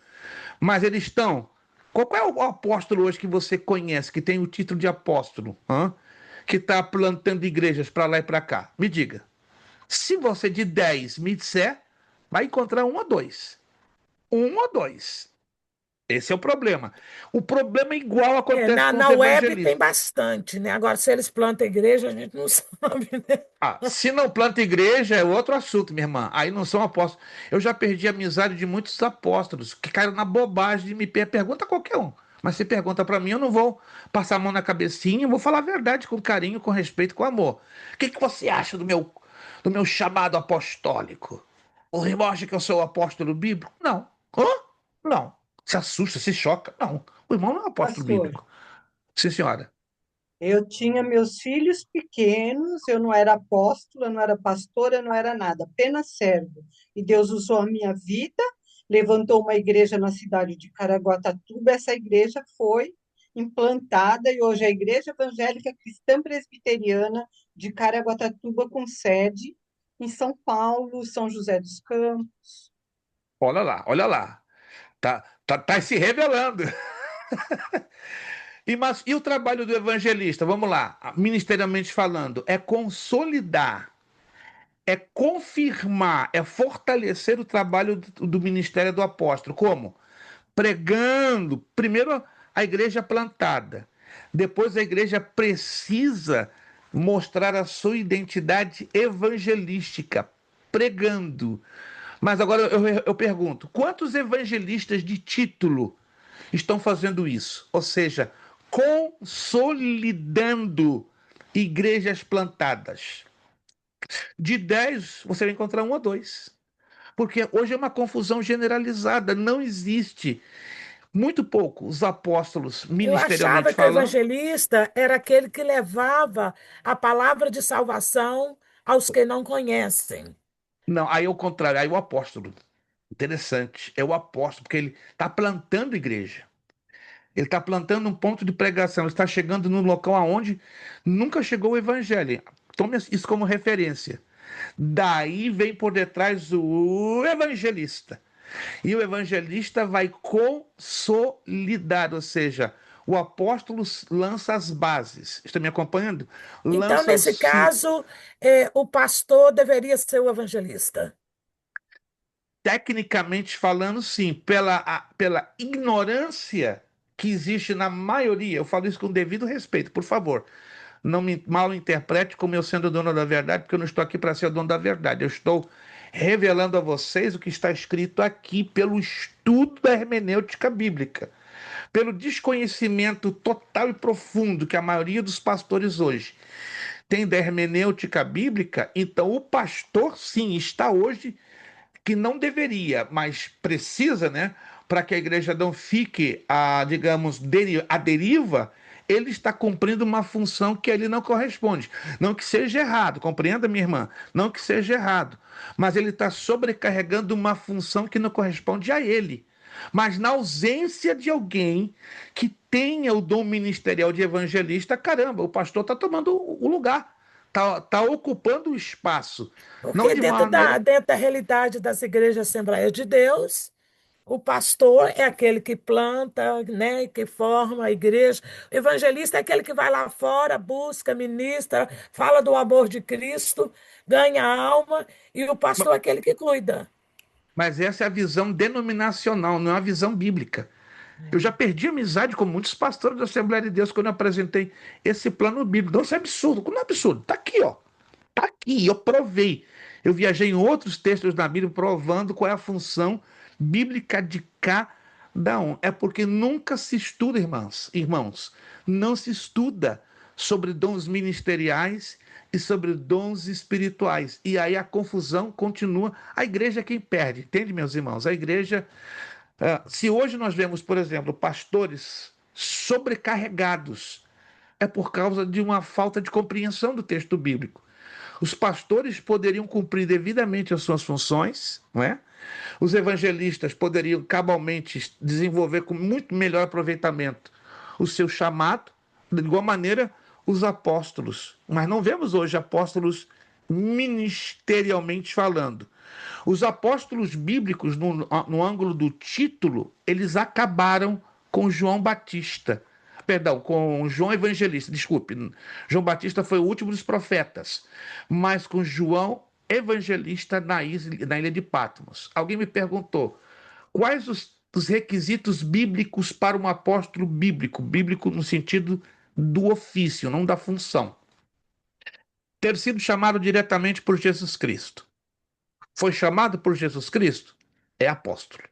Mas eles estão. Qual é o apóstolo hoje que você conhece, que tem o título de apóstolo, hã? Que está plantando igrejas para lá e para cá? Me diga. Se você de 10 me disser, vai encontrar um ou dois. Um ou dois. Esse é o problema. O problema é igual acontece com os Na web tem evangelistas. bastante, né? Agora, se eles plantam igreja, a gente não sabe, né? Ah, se não planta igreja é outro assunto, minha irmã. Aí não são apóstolos. Eu já perdi a amizade de muitos apóstolos que caíram na bobagem de me pergunta a qualquer um. Mas se pergunta para mim, eu não vou passar a mão na cabecinha, eu vou falar a verdade com carinho, com respeito, com amor. O que você acha do meu chamado apostólico? O irmão acha que eu sou o apóstolo bíblico? Não. Hã? Não. Se assusta, se choca? Não. O irmão não é um apóstolo Pastor, bíblico. Sim, senhora. eu tinha meus filhos pequenos, eu não era apóstola, eu não era pastora, eu não era nada, apenas servo. E Deus usou a minha vida, levantou uma igreja na cidade de Caraguatatuba, essa igreja foi implantada e hoje é a Igreja Evangélica Cristã Presbiteriana de Caraguatatuba, com sede em São Paulo, São José dos Campos. Olha lá, olha lá. Tá se revelando. E o trabalho do evangelista? Vamos lá, ministerialmente falando, é consolidar, é confirmar, é fortalecer o trabalho do ministério do apóstolo. Como? Pregando, primeiro a igreja plantada, depois a igreja precisa mostrar a sua identidade evangelística, pregando. Mas agora eu pergunto: quantos evangelistas de título estão fazendo isso? Ou seja, consolidando igrejas plantadas. De 10, você vai encontrar um ou dois. Porque hoje é uma confusão generalizada, não existe. Muito pouco os apóstolos, Eu ministerialmente achava que o falando. evangelista era aquele que levava a palavra de salvação aos que não conhecem. Não, aí é o contrário, aí o apóstolo. Interessante, é o apóstolo, porque ele está plantando igreja. Ele está plantando um ponto de pregação, ele está chegando num local aonde nunca chegou o evangelho. Tome isso como referência. Daí vem por detrás o evangelista. E o evangelista vai consolidar, ou seja, o apóstolo lança as bases. Estão me acompanhando? Então, Lança nesse os. caso, o pastor deveria ser o evangelista. Tecnicamente falando, sim, pela ignorância que existe na maioria, eu falo isso com devido respeito, por favor. Não me mal interprete como eu sendo dono da verdade, porque eu não estou aqui para ser o dono da verdade. Eu estou revelando a vocês o que está escrito aqui pelo estudo da hermenêutica bíblica, pelo desconhecimento total e profundo que a maioria dos pastores hoje tem da hermenêutica bíblica. Então, o pastor, sim, está hoje que não deveria, mas precisa, né, para que a igreja não fique, digamos, a deriva, ele está cumprindo uma função que ele não corresponde. Não que seja errado, compreenda, minha irmã? Não que seja errado, mas ele está sobrecarregando uma função que não corresponde a ele. Mas na ausência de alguém que tenha o dom ministerial de evangelista, caramba, o pastor está tomando o lugar, está ocupando o espaço. Não Porque de maneira. dentro da realidade das igrejas Assembleia de Deus, o pastor é aquele que planta, né, que forma a igreja. O evangelista é aquele que vai lá fora, busca, ministra, fala do amor de Cristo, ganha alma, e o pastor é aquele que cuida. Mas essa é a visão denominacional, não é a visão bíblica. Eu já perdi amizade com muitos pastores da Assembleia de Deus quando eu apresentei esse plano bíblico. Não, isso é absurdo. Não é absurdo. Está aqui, ó. Está aqui. Eu provei. Eu viajei em outros textos da Bíblia provando qual é a função bíblica de cada um. É porque nunca se estuda, irmãos, não se estuda sobre dons ministeriais e sobre dons espirituais. E aí a confusão continua. A igreja é quem perde, entende, meus irmãos? A igreja. Se hoje nós vemos, por exemplo, pastores sobrecarregados, é por causa de uma falta de compreensão do texto bíblico. Os pastores poderiam cumprir devidamente as suas funções, não é? Os evangelistas poderiam cabalmente desenvolver com muito melhor aproveitamento o seu chamado, De igual maneira, os apóstolos. Mas não vemos hoje apóstolos ministerialmente falando. Os apóstolos bíblicos, no ângulo do título, eles acabaram com João Batista. Perdão, com João Evangelista, desculpe. João Batista foi o último dos profetas, mas com João Evangelista na ilha de Patmos. Alguém me perguntou quais os requisitos bíblicos para um apóstolo bíblico? Bíblico no sentido do ofício, não da função. Ter sido chamado diretamente por Jesus Cristo. Foi chamado por Jesus Cristo? É apóstolo.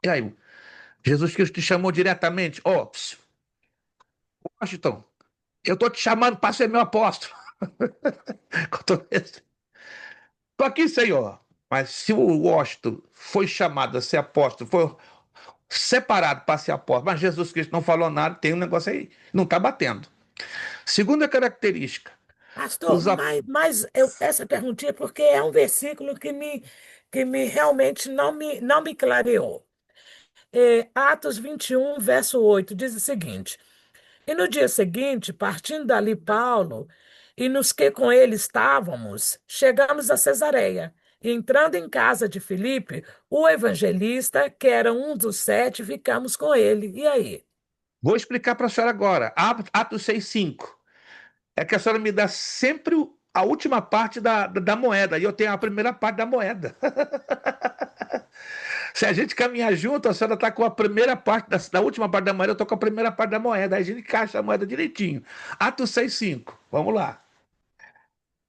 E aí, Jesus Cristo te chamou diretamente? Ó, Washington, eu estou te chamando para ser meu apóstolo. Estou aqui, Senhor. Mas se o Washington foi chamado a ser apóstolo, foi separado para ser apóstolo, mas Jesus Cristo não falou nada, tem um negócio aí, não está batendo. Segunda característica, Pastor, os ap... essa perguntinha é porque é um versículo que realmente não me clareou. Atos 21, verso 8, diz o seguinte: E no dia seguinte, partindo dali Paulo, e nos que com ele estávamos, chegamos a Cesareia. E entrando em casa de Filipe, o evangelista, que era um dos 7, ficamos com ele. E aí? Vou explicar para a senhora agora. Atos 6,5. É que a senhora me dá sempre a última parte da moeda, e eu tenho a primeira parte da moeda. Se a gente caminhar junto, a senhora está com a primeira parte, da última parte da moeda, eu estou com a primeira parte da moeda. Aí a gente encaixa a moeda direitinho. Atos 6,5. Vamos lá.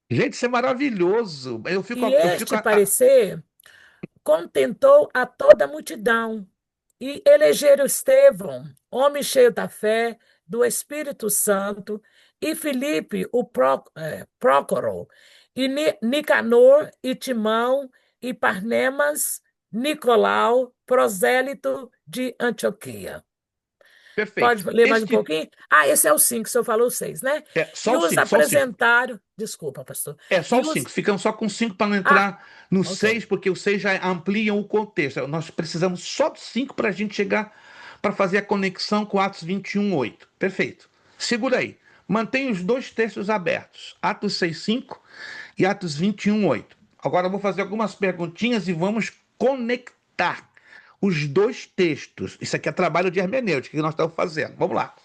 Gente, isso é maravilhoso. E este parecer contentou a toda a multidão. E elegeram Estevão, homem cheio da fé, do Espírito Santo, e Filipe, Prócoro, e Nicanor, e Timão, e Parmenas, Nicolau, prosélito de Antioquia. Pode Perfeito. ler mais um pouquinho? Esse é o 5, o senhor falou o 6, né? É E só o os 5, só o 5. apresentaram. Desculpa, pastor. É só E o os. 5. Ficamos só com 5 para não Ah, entrar no ok. 6, porque o 6 já amplia o contexto. Nós precisamos só do 5 para a gente chegar para fazer a conexão com Atos 21:8. Perfeito. Segura aí. Mantenha os dois textos abertos. Atos 6:5 e Atos 21:8. Agora eu vou fazer algumas perguntinhas e vamos conectar os dois textos. Isso aqui é trabalho de hermenêutica que nós estamos fazendo. Vamos lá.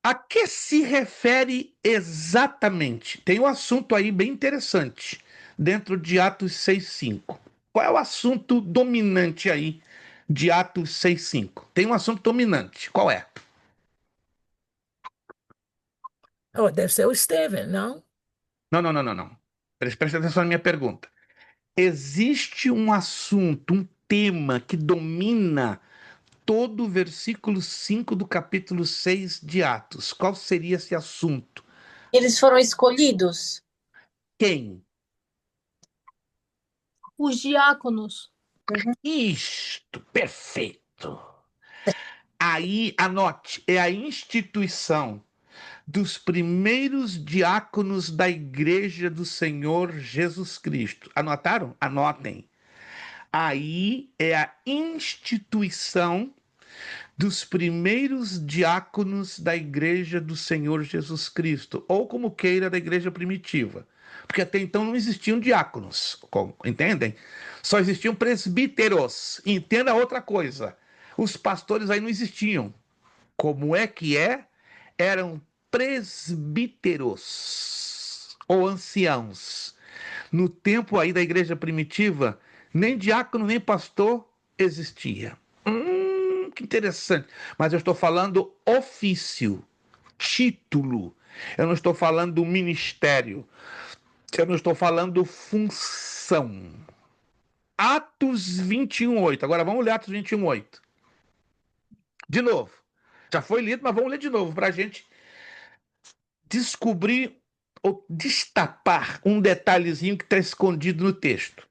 A que se refere exatamente? Tem um assunto aí bem interessante dentro de Atos 6,5. Qual é o assunto dominante aí de Atos 6,5? Tem um assunto dominante. Qual é? Deve ser o Estevão, não? Não, não, não, não, não. Preste atenção na minha pergunta. Existe um assunto, um tema que domina todo o versículo 5 do capítulo 6 de Atos. Qual seria esse assunto? Eles foram escolhidos? Quem? Os diáconos. Isto, perfeito. Aí, anote, é a instituição dos primeiros diáconos da Igreja do Senhor Jesus Cristo. Anotaram? Anotem. Aí é a instituição dos primeiros diáconos da Igreja do Senhor Jesus Cristo, ou como queira, da Igreja primitiva. Porque até então não existiam diáconos, entendem? Só existiam presbíteros. Entenda outra coisa. Os pastores aí não existiam. Como é que é? Eram presbíteros ou anciãos. No tempo aí da igreja primitiva, nem diácono nem pastor existia. Que interessante. Mas eu estou falando ofício, título. Eu não estou falando ministério. Eu não estou falando função. Atos 21:8. Agora vamos ler Atos 21:8. De novo. Já foi lido, mas vamos ler de novo para a gente descobrir ou destapar um detalhezinho que está escondido no texto.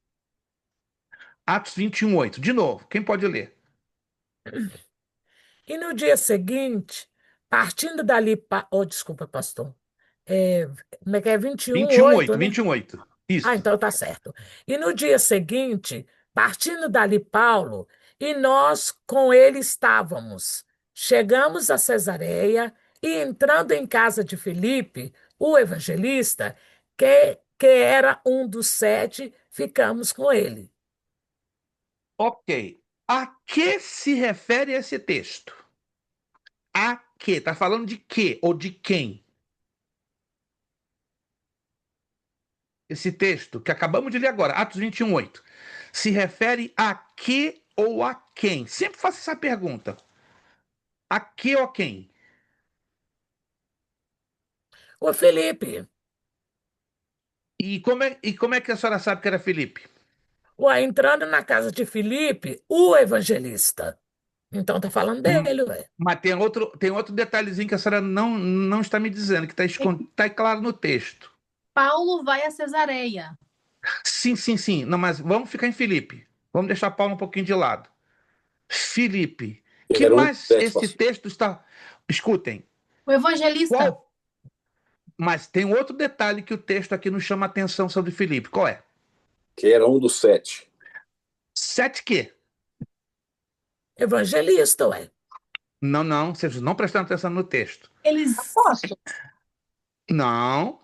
Atos 21:8. De novo, quem pode ler? E no dia seguinte, partindo dali. Desculpa, pastor. Como é que é? 21:8, 21:8, né? 21:8. Isso. Então tá certo. E no dia seguinte, partindo dali Paulo, e nós com ele estávamos. Chegamos a Cesareia e, entrando em casa de Filipe, o evangelista, que era um dos 7, ficamos com ele. Ok. A que se refere esse texto? A que? Está falando de quê ou de quem? Esse texto que acabamos de ler agora, Atos 21:8, se refere a que ou a quem? Sempre faço essa pergunta. A que ou a quem? O Felipe, E como é que a senhora sabe que era Filipe? entrando na casa de Filipe, o evangelista. Então tá falando Hum, dele, ué. Mas tem outro detalhezinho que a senhora não está me dizendo, que está claro no texto. Paulo vai a Cesareia. Sim, sim, sim. Não, mas vamos ficar em Filipe. Vamos deixar Paulo um pouquinho de lado. Filipe. Ele Que era um dos mais 7, esse pastor. texto está. Escutem. O evangelista. Qual? Mas tem outro detalhe que o texto aqui nos chama a atenção sobre Filipe. Qual é? Que era um dos 7. 7 quê? Evangelista, ué. Não, não. Vocês não prestaram atenção no texto. Eles. Apóstolo. Não.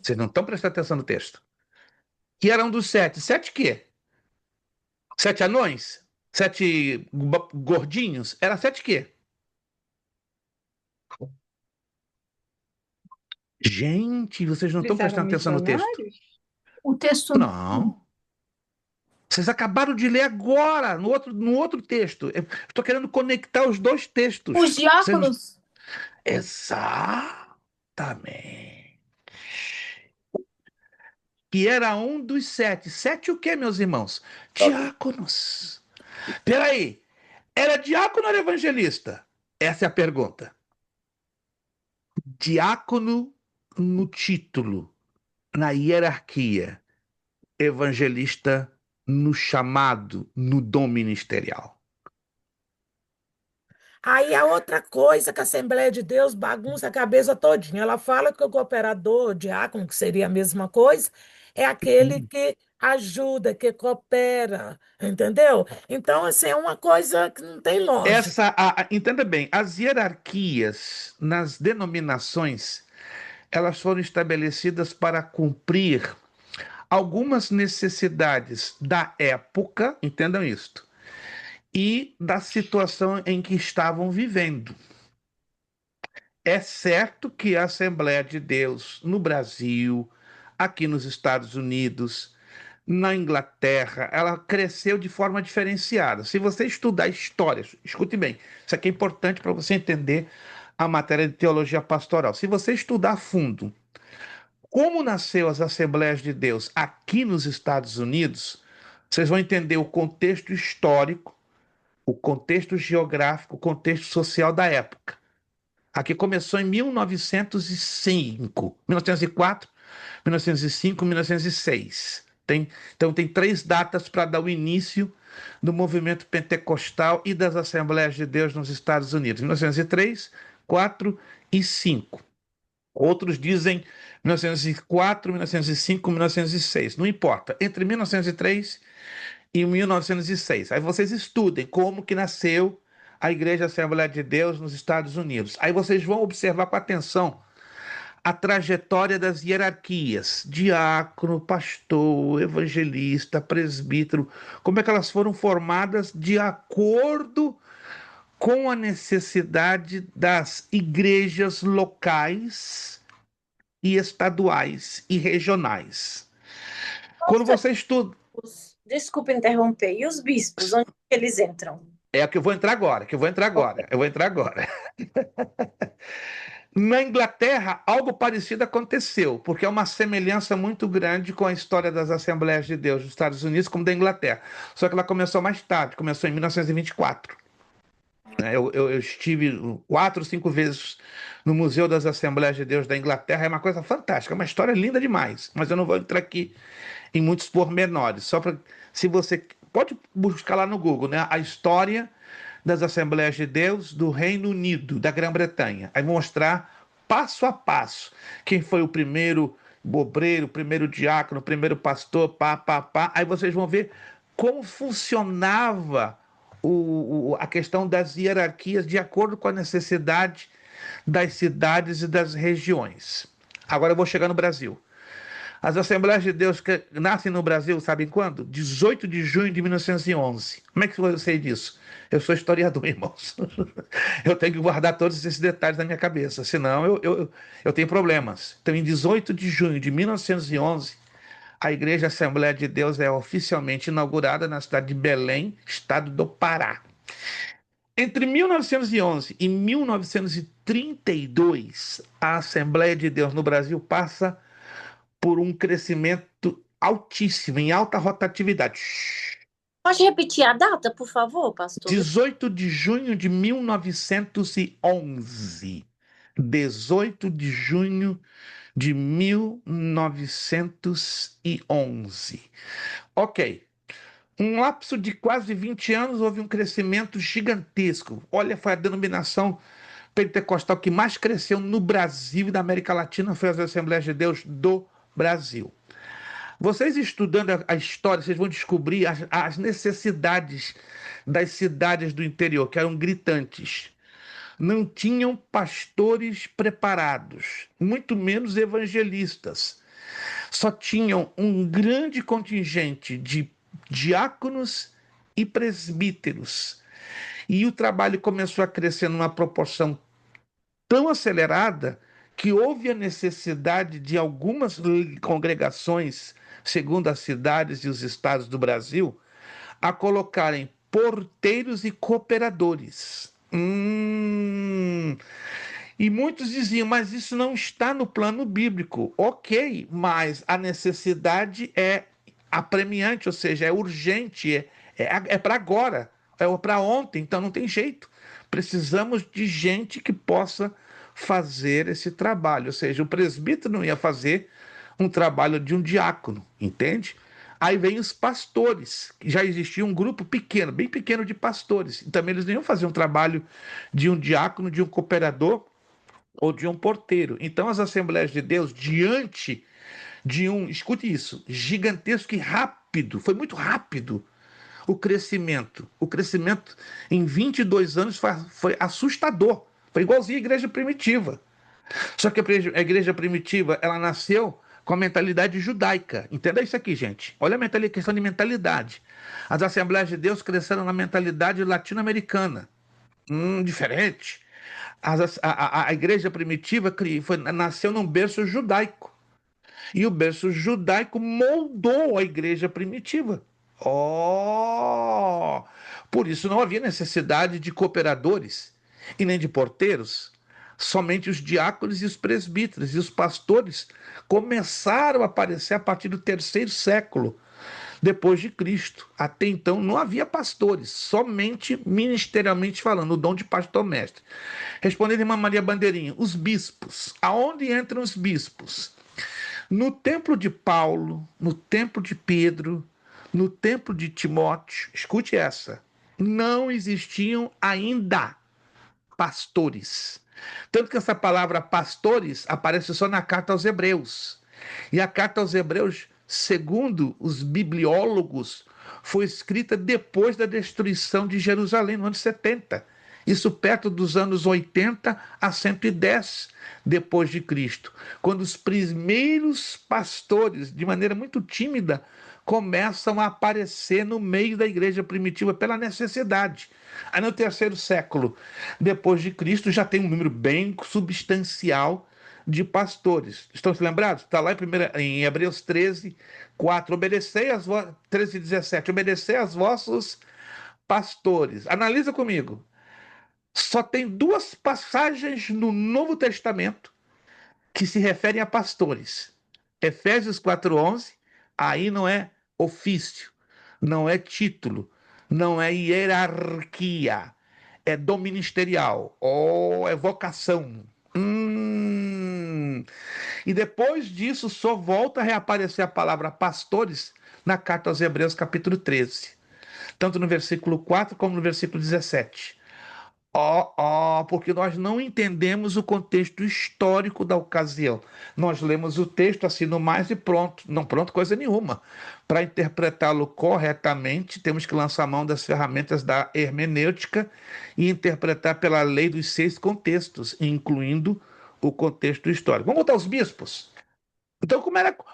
Vocês não estão prestando atenção no texto. Que era um dos 7. 7 quê? 7 anões? 7 gordinhos? Era 7 quê? Gente, vocês não estão Eles eram prestando atenção no texto. missionários? O texto. Não. Vocês acabaram de ler agora, no outro texto. Eu estou querendo conectar os dois textos. Os Vocês não- diáconos. Exatamente. Que era um dos 7. 7 o quê, meus irmãos? Diáconos. Peraí, era diácono ou era evangelista? Essa é a pergunta. Diácono no título, na hierarquia. Evangelista no chamado, no dom ministerial. Aí a outra coisa que a Assembleia de Deus bagunça a cabeça todinha. Ela fala que o cooperador, o diácono, que seria a mesma coisa, é aquele que ajuda, que coopera, entendeu? Então, assim, é uma coisa que não tem lógica. Entenda bem, as hierarquias nas denominações, elas foram estabelecidas para cumprir algumas necessidades da época, entendam isto, e da situação em que estavam vivendo. É certo que a Assembleia de Deus no Brasil, aqui nos Estados Unidos, na Inglaterra, ela cresceu de forma diferenciada. Se você estudar história, escute bem, isso aqui é importante para você entender a matéria de teologia pastoral. Se você estudar a fundo como nasceu as Assembleias de Deus aqui nos Estados Unidos, vocês vão entender o contexto histórico, o contexto geográfico, o contexto social da época. Aqui começou em 1905, 1904, 1905, 1906. Então, tem 3 datas para dar o início do movimento pentecostal e das Assembleias de Deus nos Estados Unidos: 1903, 4 e 5. Outros dizem 1904, 1905, 1906. Não importa. Entre 1903 e 1906. Aí vocês estudem como que nasceu a Igreja Assembleia de Deus nos Estados Unidos. Aí vocês vão observar com atenção a trajetória das hierarquias, diácono, pastor, evangelista, presbítero, como é que elas foram formadas de acordo com a necessidade das igrejas locais e estaduais e regionais. Quando Nossa, você estuda, desculpa interromper. E os bispos, onde eles entram? é que eu vou entrar agora, eu vou entrar agora. Na Inglaterra, algo parecido aconteceu, porque é uma semelhança muito grande com a história das Assembleias de Deus dos Estados Unidos como da Inglaterra. Só que ela começou mais tarde, começou em 1924. Eu estive 4 ou 5 vezes no Museu das Assembleias de Deus da Inglaterra, é uma coisa fantástica, é uma história linda demais, mas eu não vou entrar aqui em muitos pormenores, só para, se você pode buscar lá no Google, né, a história das Assembleias de Deus do Reino Unido, da Grã-Bretanha. Aí mostrar passo a passo quem foi o primeiro obreiro, o primeiro diácono, o primeiro pastor, pá. Aí vocês vão ver como funcionava a questão das hierarquias de acordo com a necessidade das cidades e das regiões. Agora eu vou chegar no Brasil. As Assembleias de Deus que nascem no Brasil, sabem quando? 18 de junho de 1911. Como é que eu sei disso? Eu sou historiador, irmãos. Eu tenho que guardar todos esses detalhes na minha cabeça, senão eu tenho problemas. Então, em 18 de junho de 1911, a Igreja Assembleia de Deus é oficialmente inaugurada na cidade de Belém, estado do Pará. Entre 1911 e 1932, a Assembleia de Deus no Brasil passa por um crescimento altíssimo, em alta rotatividade. Pode repetir a data, por favor, pastor? 18 de junho de 1911. 18 de junho de 1911. Ok. Um lapso de quase 20 anos, houve um crescimento gigantesco. Olha, foi a denominação pentecostal que mais cresceu no Brasil e na América Latina, foi as Assembleias de Deus do Brasil. Vocês estudando a história, vocês vão descobrir as necessidades das cidades do interior, que eram gritantes. Não tinham pastores preparados, muito menos evangelistas. Só tinham um grande contingente de diáconos e presbíteros. E o trabalho começou a crescer numa proporção tão acelerada que houve a necessidade de algumas congregações, segundo as cidades e os estados do Brasil, a colocarem porteiros e cooperadores. E muitos diziam, mas isso não está no plano bíblico. Ok, mas a necessidade é apremiante, ou seja, é urgente, é para agora, é para ontem, então não tem jeito. Precisamos de gente que possa fazer esse trabalho, ou seja, o presbítero não ia fazer um trabalho de um diácono, entende? Aí vem os pastores, que já existia um grupo pequeno, bem pequeno de pastores, e também eles não iam fazer um trabalho de um diácono, de um cooperador ou de um porteiro. Então as Assembleias de Deus, diante de escute isso, gigantesco e rápido, foi muito rápido o crescimento. O crescimento em 22 anos foi assustador. Foi igualzinho à igreja primitiva. Só que a igreja primitiva, ela nasceu com a mentalidade judaica. Entenda isso aqui, gente. Olha a questão de mentalidade. As Assembleias de Deus cresceram na mentalidade latino-americana. Diferente. A igreja primitiva nasceu num berço judaico. E o berço judaico moldou a igreja primitiva. Por isso não havia necessidade de cooperadores e nem de porteiros. Somente os diáconos e os presbíteros e os pastores começaram a aparecer a partir do 3º século depois de Cristo. Até então não havia pastores, somente ministerialmente falando, o dom de pastor-mestre. Respondendo a irmã Maria Bandeirinha, os bispos. Aonde entram os bispos? No templo de Paulo, no templo de Pedro, no templo de Timóteo, escute essa, não existiam ainda pastores. Tanto que essa palavra pastores aparece só na carta aos Hebreus. E a carta aos Hebreus, segundo os bibliólogos, foi escrita depois da destruição de Jerusalém, no ano 70. Isso perto dos anos 80 a 110 depois de Cristo, quando os primeiros pastores, de maneira muito tímida, começam a aparecer no meio da igreja primitiva pela necessidade. Aí no 3º século depois de Cristo já tem um número bem substancial de pastores. Estão se lembrados? Está lá em Hebreus 13, 4. Obedecei 13, 17. Obedecei aos vossos pastores. Analisa comigo. Só tem 2 passagens no Novo Testamento que se referem a pastores. Efésios 4:11, aí não é ofício, não é título, não é hierarquia, é dom ministerial, ou é vocação. E depois disso só volta a reaparecer a palavra pastores na carta aos Hebreus, capítulo 13, tanto no versículo 4 como no versículo 17. Porque nós não entendemos o contexto histórico da ocasião. Nós lemos o texto assim no mais e pronto, não pronto coisa nenhuma. Para interpretá-lo corretamente, temos que lançar mão das ferramentas da hermenêutica e interpretar pela lei dos 6 contextos, incluindo o contexto histórico. Vamos voltar aos bispos. Então,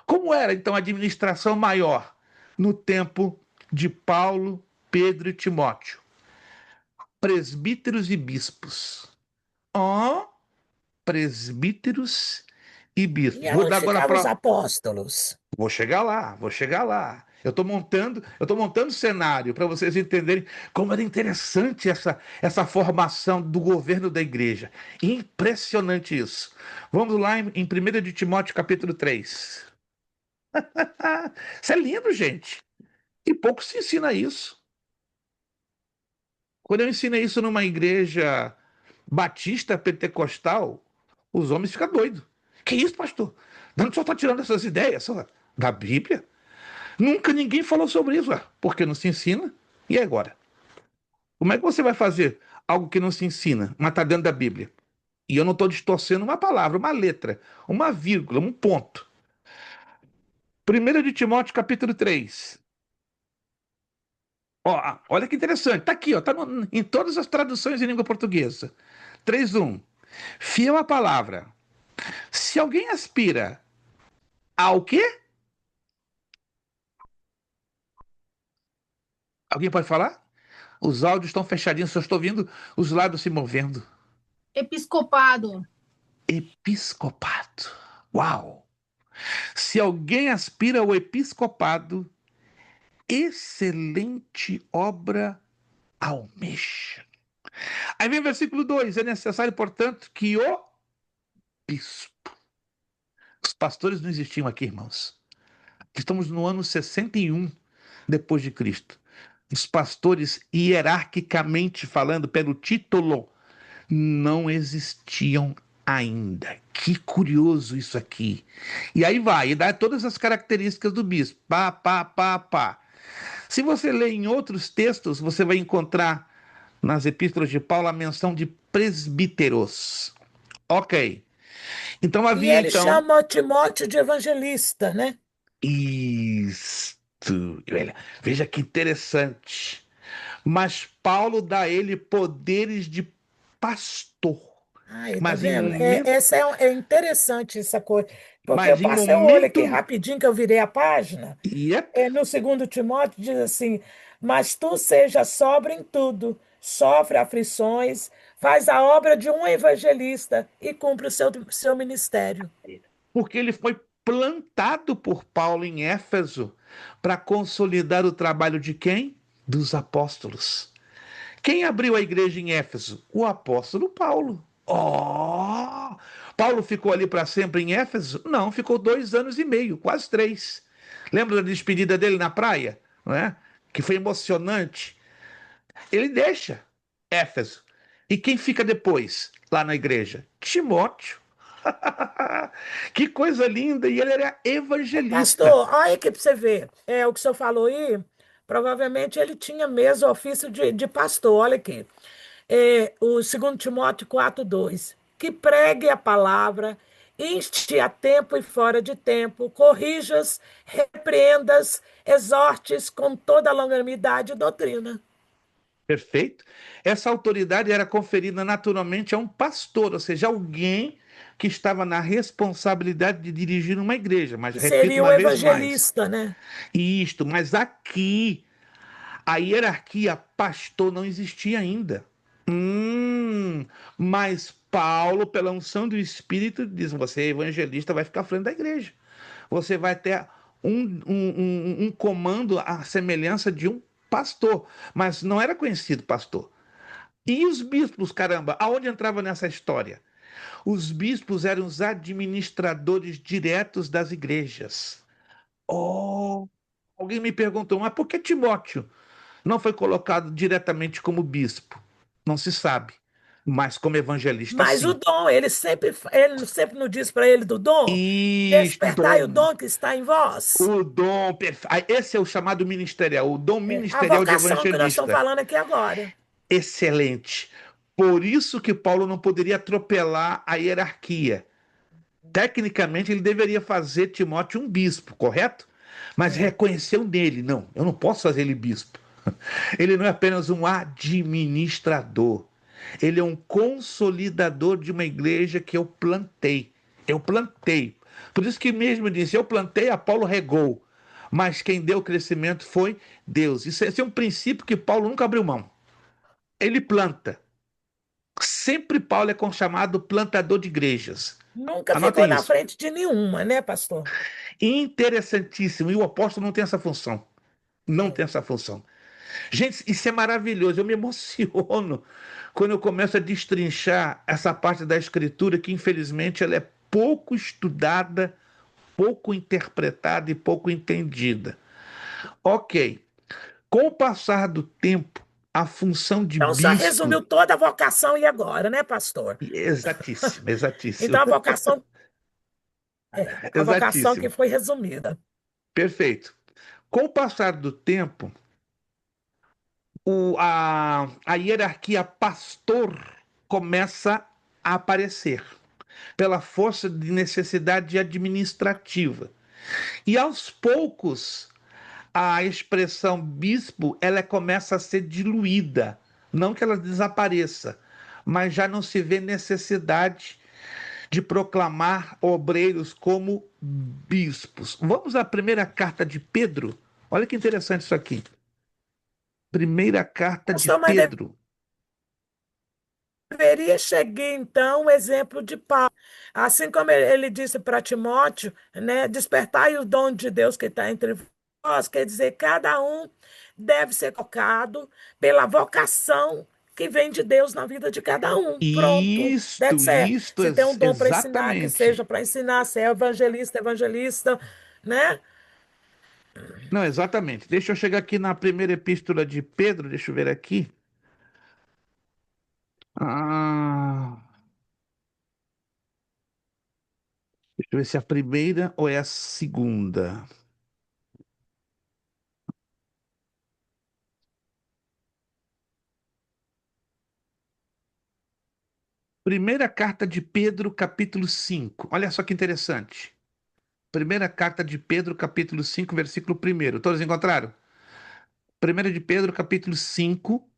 como era então a administração maior no tempo de Paulo, Pedro e Timóteo? Presbíteros e bispos. Ó, presbíteros e bispos. E Vou onde dar agora ficavam os para. apóstolos? Vou chegar lá, vou chegar lá. Eu estou montando cenário para vocês entenderem como era interessante essa formação do governo da igreja. Impressionante isso. Vamos lá em 1 de Timóteo, capítulo 3. Isso é lindo, gente. E pouco se ensina isso. Quando eu ensinei isso numa igreja batista pentecostal, os homens ficam doidos. Que isso, pastor? De onde o senhor está tirando essas ideias? Só da Bíblia? Nunca ninguém falou sobre isso, porque não se ensina. E agora? Como é que você vai fazer algo que não se ensina, mas está dentro da Bíblia? E eu não estou distorcendo uma palavra, uma letra, uma vírgula, um ponto. 1 de Timóteo, capítulo 3. Ó, olha que interessante. Está aqui, ó, tá em todas as traduções em língua portuguesa. 3:1. Fiel à palavra. Se alguém aspira ao quê? Alguém pode falar? Os áudios estão fechadinhos, só estou ouvindo os lábios se movendo. Episcopado. Episcopado. Uau! Se alguém aspira ao episcopado, excelente obra almeja. Aí vem o versículo 2. É necessário, portanto, que o bispo. Os pastores não existiam aqui, irmãos. Estamos no ano 61 depois de Cristo. Os pastores, hierarquicamente falando, pelo título, não existiam ainda. Que curioso isso aqui. E aí vai, e dá todas as características do bispo. Pá, pá, pá, pá. Se você ler em outros textos, você vai encontrar nas epístolas de Paulo a menção de presbíteros. Ok. Então E havia ele então. chama Timóteo de evangelista, né? Isto. Veja que interessante. Mas Paulo dá a ele poderes de pastor. Aí, tá Mas em vendo? momento, É interessante essa coisa. Porque eu mas em passei o olho aqui momento, rapidinho, que eu virei a página. yep, No 2 Timóteo diz assim: Mas tu seja sóbrio em tudo, sofre aflições, faz a obra de um evangelista e cumpre o seu ministério. porque ele foi plantado por Paulo em Éfeso para consolidar o trabalho de quem? Dos apóstolos. Quem abriu a igreja em Éfeso? O apóstolo Paulo. Oh! Paulo ficou ali para sempre em Éfeso? Não, ficou 2 anos e meio, quase 3. Lembra da despedida dele na praia? Não é? Que foi emocionante. Ele deixa Éfeso. E quem fica depois lá na igreja? Timóteo. Que coisa linda! E ele era evangelista. Pastor, olha aqui para você ver. O que o senhor falou aí, provavelmente ele tinha mesmo ofício de pastor. Olha aqui. O 2 Timóteo 4:2. Que pregue a palavra, inste a tempo e fora de tempo, corrijas, repreendas, exortes com toda a longanimidade e doutrina. Perfeito? Essa autoridade era conferida naturalmente a um pastor, ou seja, alguém que estava na responsabilidade de dirigir uma igreja. Mas Que repito seria o uma vez mais, evangelista, né? mas aqui a hierarquia pastor não existia ainda. Mas Paulo, pela unção do Espírito, diz: você é evangelista, vai ficar à frente da igreja. Você vai ter um comando à semelhança de um pastor, mas não era conhecido pastor. E os bispos, caramba, aonde entrava nessa história? Os bispos eram os administradores diretos das igrejas. Oh, alguém me perguntou, mas por que Timóteo não foi colocado diretamente como bispo? Não se sabe, mas como evangelista, Mas o sim. dom, ele sempre não diz para ele do dom? Isto, Despertai o dom. dom que está em vós. O dom perfeito. Esse é o chamado ministerial, o dom A ministerial de vocação que nós estamos evangelista. falando aqui agora. Excelente. Por isso que Paulo não poderia atropelar a hierarquia. Tecnicamente, ele deveria fazer Timóteo um bispo, correto? Mas reconheceu nele, não, eu não posso fazer ele bispo. Ele não é apenas um administrador, ele é um consolidador de uma igreja que eu plantei. Eu plantei. Por isso que mesmo disse, eu plantei, Apolo regou. Mas quem deu o crescimento foi Deus. Esse é um princípio que Paulo nunca abriu mão. Ele planta. Sempre Paulo é chamado plantador de igrejas. Nunca ficou Anotem na isso. frente de nenhuma, né, pastor? Interessantíssimo. E o apóstolo não tem essa função. Não tem essa função. Gente, isso é maravilhoso. Eu me emociono quando eu começo a destrinchar essa parte da escritura que, infelizmente, ela é pouco estudada, pouco interpretada e pouco entendida. Ok. Com o passar do tempo, a função de Então, o senhor bispo. resumiu toda a vocação e agora, né, pastor? Exatíssimo, exatíssimo. Então, a vocação que Exatíssimo. foi resumida. Perfeito. Com o passar do tempo, a hierarquia pastor começa a aparecer pela força de necessidade administrativa. E aos poucos, a expressão bispo ela começa a ser diluída. Não que ela desapareça, mas já não se vê necessidade de proclamar obreiros como bispos. Vamos à primeira carta de Pedro. Olha que interessante isso aqui. Primeira carta de Pastor, mas Pedro. deveria seguir, então, o exemplo de Paulo. Assim como ele disse para Timóteo, né, despertai o dom de Deus que está entre vós, quer dizer, cada um deve ser tocado pela vocação que vem de Deus na vida de cada um. Pronto, Isto, that's it. isto, Se tem um dom para ensinar, que exatamente. seja para ensinar, se é evangelista, evangelista, né? Não, exatamente. Deixa eu chegar aqui na primeira epístola de Pedro, deixa eu ver aqui. Ah, deixa eu ver se é a primeira ou é a segunda. Primeira carta de Pedro, capítulo 5. Olha só que interessante. Primeira carta de Pedro, capítulo 5, versículo 1. Todos encontraram? Primeira de Pedro, capítulo 5,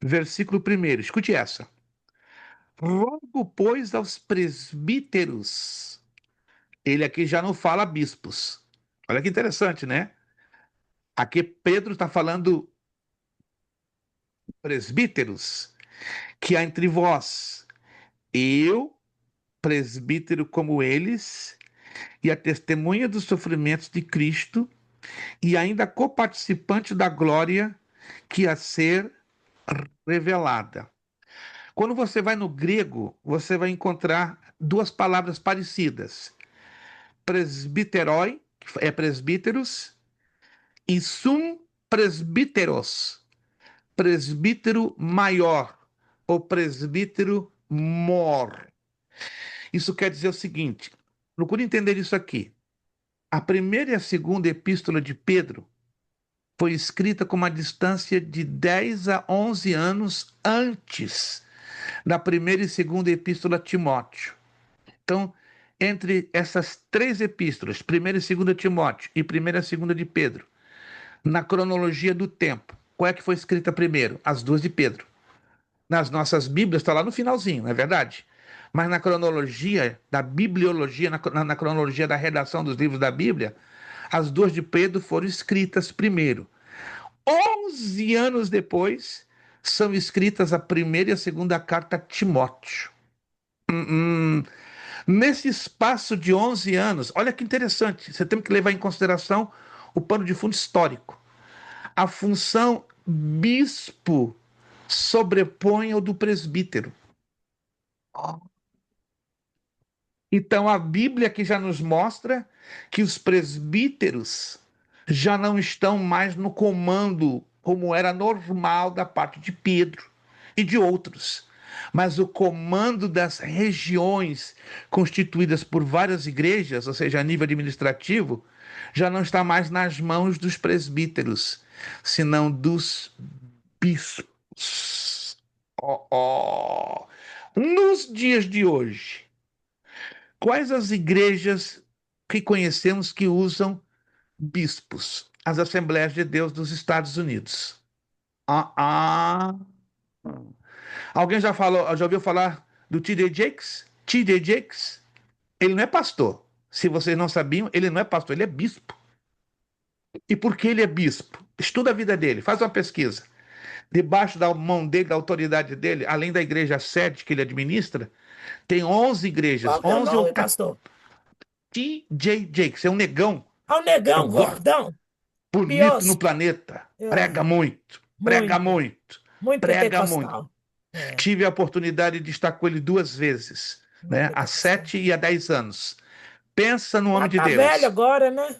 versículo 1. Escute essa. Rogo, pois, aos presbíteros. Ele aqui já não fala bispos. Olha que interessante, né? Aqui Pedro está falando presbíteros, que há entre vós. Eu, presbítero como eles, e a testemunha dos sofrimentos de Cristo, e ainda coparticipante da glória que a ser revelada. Quando você vai no grego, você vai encontrar duas palavras parecidas. Presbiteroi, que é presbíteros, e sum presbíteros, presbítero maior, ou presbítero mor. Isso quer dizer o seguinte, procure entender isso aqui. A primeira e a segunda epístola de Pedro foi escrita com uma distância de 10 a 11 anos antes da primeira e segunda epístola a Timóteo. Então, entre essas três epístolas, primeira e segunda Timóteo e primeira e segunda de Pedro, na cronologia do tempo, qual é que foi escrita primeiro? As duas de Pedro. Nas nossas Bíblias está lá no finalzinho, não é verdade? Mas na cronologia da bibliologia, na cronologia da redação dos livros da Bíblia, as duas de Pedro foram escritas primeiro. 11 anos depois, são escritas a primeira e a segunda carta a Timóteo. Nesse espaço de 11 anos, olha que interessante, você tem que levar em consideração o pano de fundo histórico. A função bispo sobrepõe ao do presbítero. Então a Bíblia aqui já nos mostra que os presbíteros já não estão mais no comando como era normal da parte de Pedro e de outros, mas o comando das regiões constituídas por várias igrejas, ou seja, a nível administrativo, já não está mais nas mãos dos presbíteros, senão dos bispos. ó, ó. Nos dias de hoje, quais as igrejas que conhecemos que usam bispos? As Assembleias de Deus dos Estados Unidos. Ah, ah. Alguém já ouviu falar do T.D. Jakes? T.D. Jakes? Ele não é pastor. Se vocês não sabiam, ele não é pastor, ele é bispo. E por que ele é bispo? Estuda a vida dele, faz uma pesquisa. Debaixo da mão dele, da autoridade dele, além da igreja sede que ele administra, tem 11 igrejas, Qual que é o 11 ou nome, 14. pastor? T.J. Jakes é um negão, Ah, o é negão, um gordo, gordão, bonito no biosco. planeta, Ah, prega muito, muito, muito prega muito. pentecostal. É, Tive a oportunidade de estar com ele 2 vezes, muito né? Há pentecostal. 7 e há 10 anos. Pensa no Já homem de tá velho Deus. agora, né?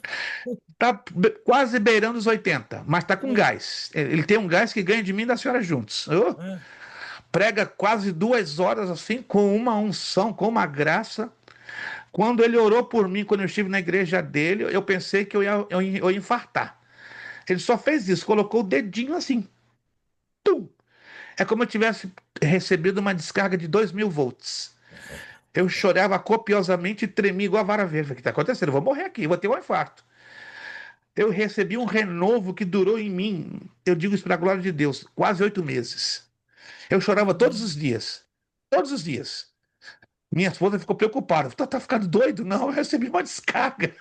Tá quase beirando os 80, mas tá com Hum, gás. Ele tem um gás que ganha de mim e da senhora juntos. Ô, hum. prega quase 2 horas assim, com uma unção, com uma graça. Quando ele orou por mim, quando eu estive na igreja dele, eu pensei que eu ia infartar. Ele só fez isso, colocou o dedinho assim. Tum! É como eu tivesse recebido uma descarga de 2.000 volts. Eu chorava copiosamente e tremia igual a vara verde. O que está acontecendo? Eu vou morrer aqui, vou ter um infarto. Eu recebi um renovo que durou em mim, eu digo isso para a glória de Deus, quase 8 meses. Eu chorava todos Amém. os dias. Todos os dias. Minha esposa ficou preocupada. Tá ficando doido? Não, eu recebi uma descarga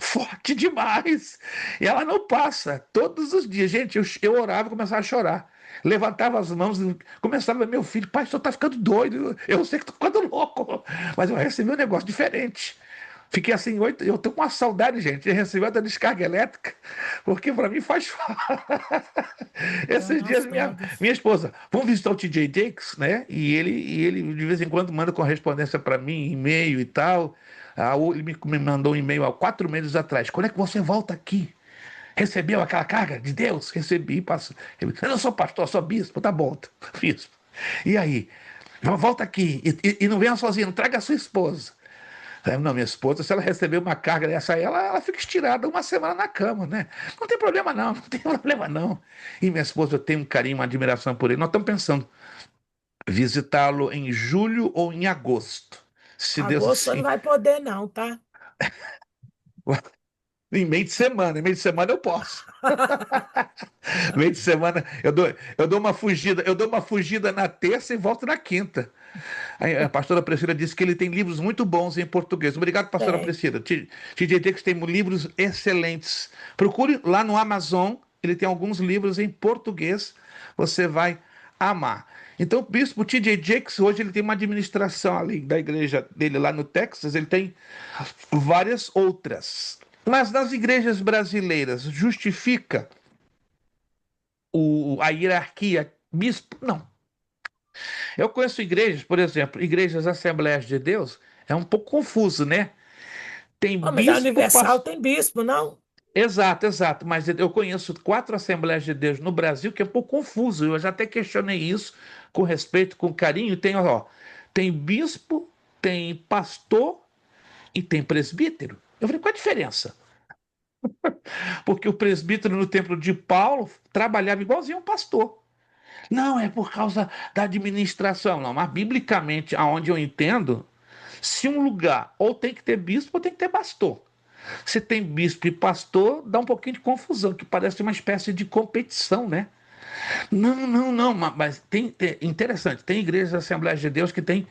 forte demais. E ela não passa. Todos os dias. Gente, eu orava e começava a chorar. Levantava as mãos, começava, meu filho, pai, o senhor tá ficando doido. Eu sei que tô ficando louco. Mas eu recebi um negócio diferente. Fiquei assim, eu tô com uma saudade, gente, de receber a descarga elétrica, porque para mim faz falta. Para Esses nós dias, todos. minha esposa, vamos visitar o TJ Jakes, né? E ele de vez em quando manda correspondência para mim, e-mail e tal. Ele me mandou um e-mail há 4 meses atrás. Quando é que você volta aqui? Recebeu aquela carga de Deus? Recebi, passo. Eu não sou pastor, sou bispo, tá bom, bispo. E aí? Volta aqui e não venha sozinho, não traga a sua esposa. Não, minha esposa, se ela receber uma carga dessa aí, ela fica estirada uma semana na cama, né? Não tem problema não, não tem problema não. E minha esposa, eu tenho um carinho, uma admiração por ele. Nós estamos pensando visitá-lo em julho ou em agosto, se Deus Agosto você não assim. vai poder, não, tá? Em meio de semana eu posso. Meio de semana eu dou uma fugida na terça e volto na quinta. A pastora Priscila disse que ele tem livros muito bons em português. Obrigado, pastora Tem. Priscila. TJ Jakes tem livros excelentes. Procure lá no Amazon, ele tem alguns livros em português. Você vai amar. Então, o bispo TJ Jakes, hoje ele tem uma administração ali da igreja dele lá no Texas, ele tem várias outras. Mas nas igrejas brasileiras, justifica a hierarquia bispo? Não. Eu conheço igrejas, por exemplo, igrejas Assembleias de Deus, é um pouco confuso, né? Tem Oh, mas a bispo, Universal pastor. tem bispo, não? Exato, exato. Mas eu conheço 4 Assembleias de Deus no Brasil que é um pouco confuso. Eu já até questionei isso com respeito, com carinho. Tem bispo, tem pastor e tem presbítero. Eu falei, qual a diferença? Porque o presbítero no templo de Paulo trabalhava igualzinho um pastor. Não, é por causa da administração. Não, mas biblicamente, aonde eu entendo, se um lugar ou tem que ter bispo ou tem que ter pastor. Se tem bispo e pastor, dá um pouquinho de confusão, que parece uma espécie de competição, né? Não, não, não, mas interessante, tem igrejas Assembleias de Deus que tem.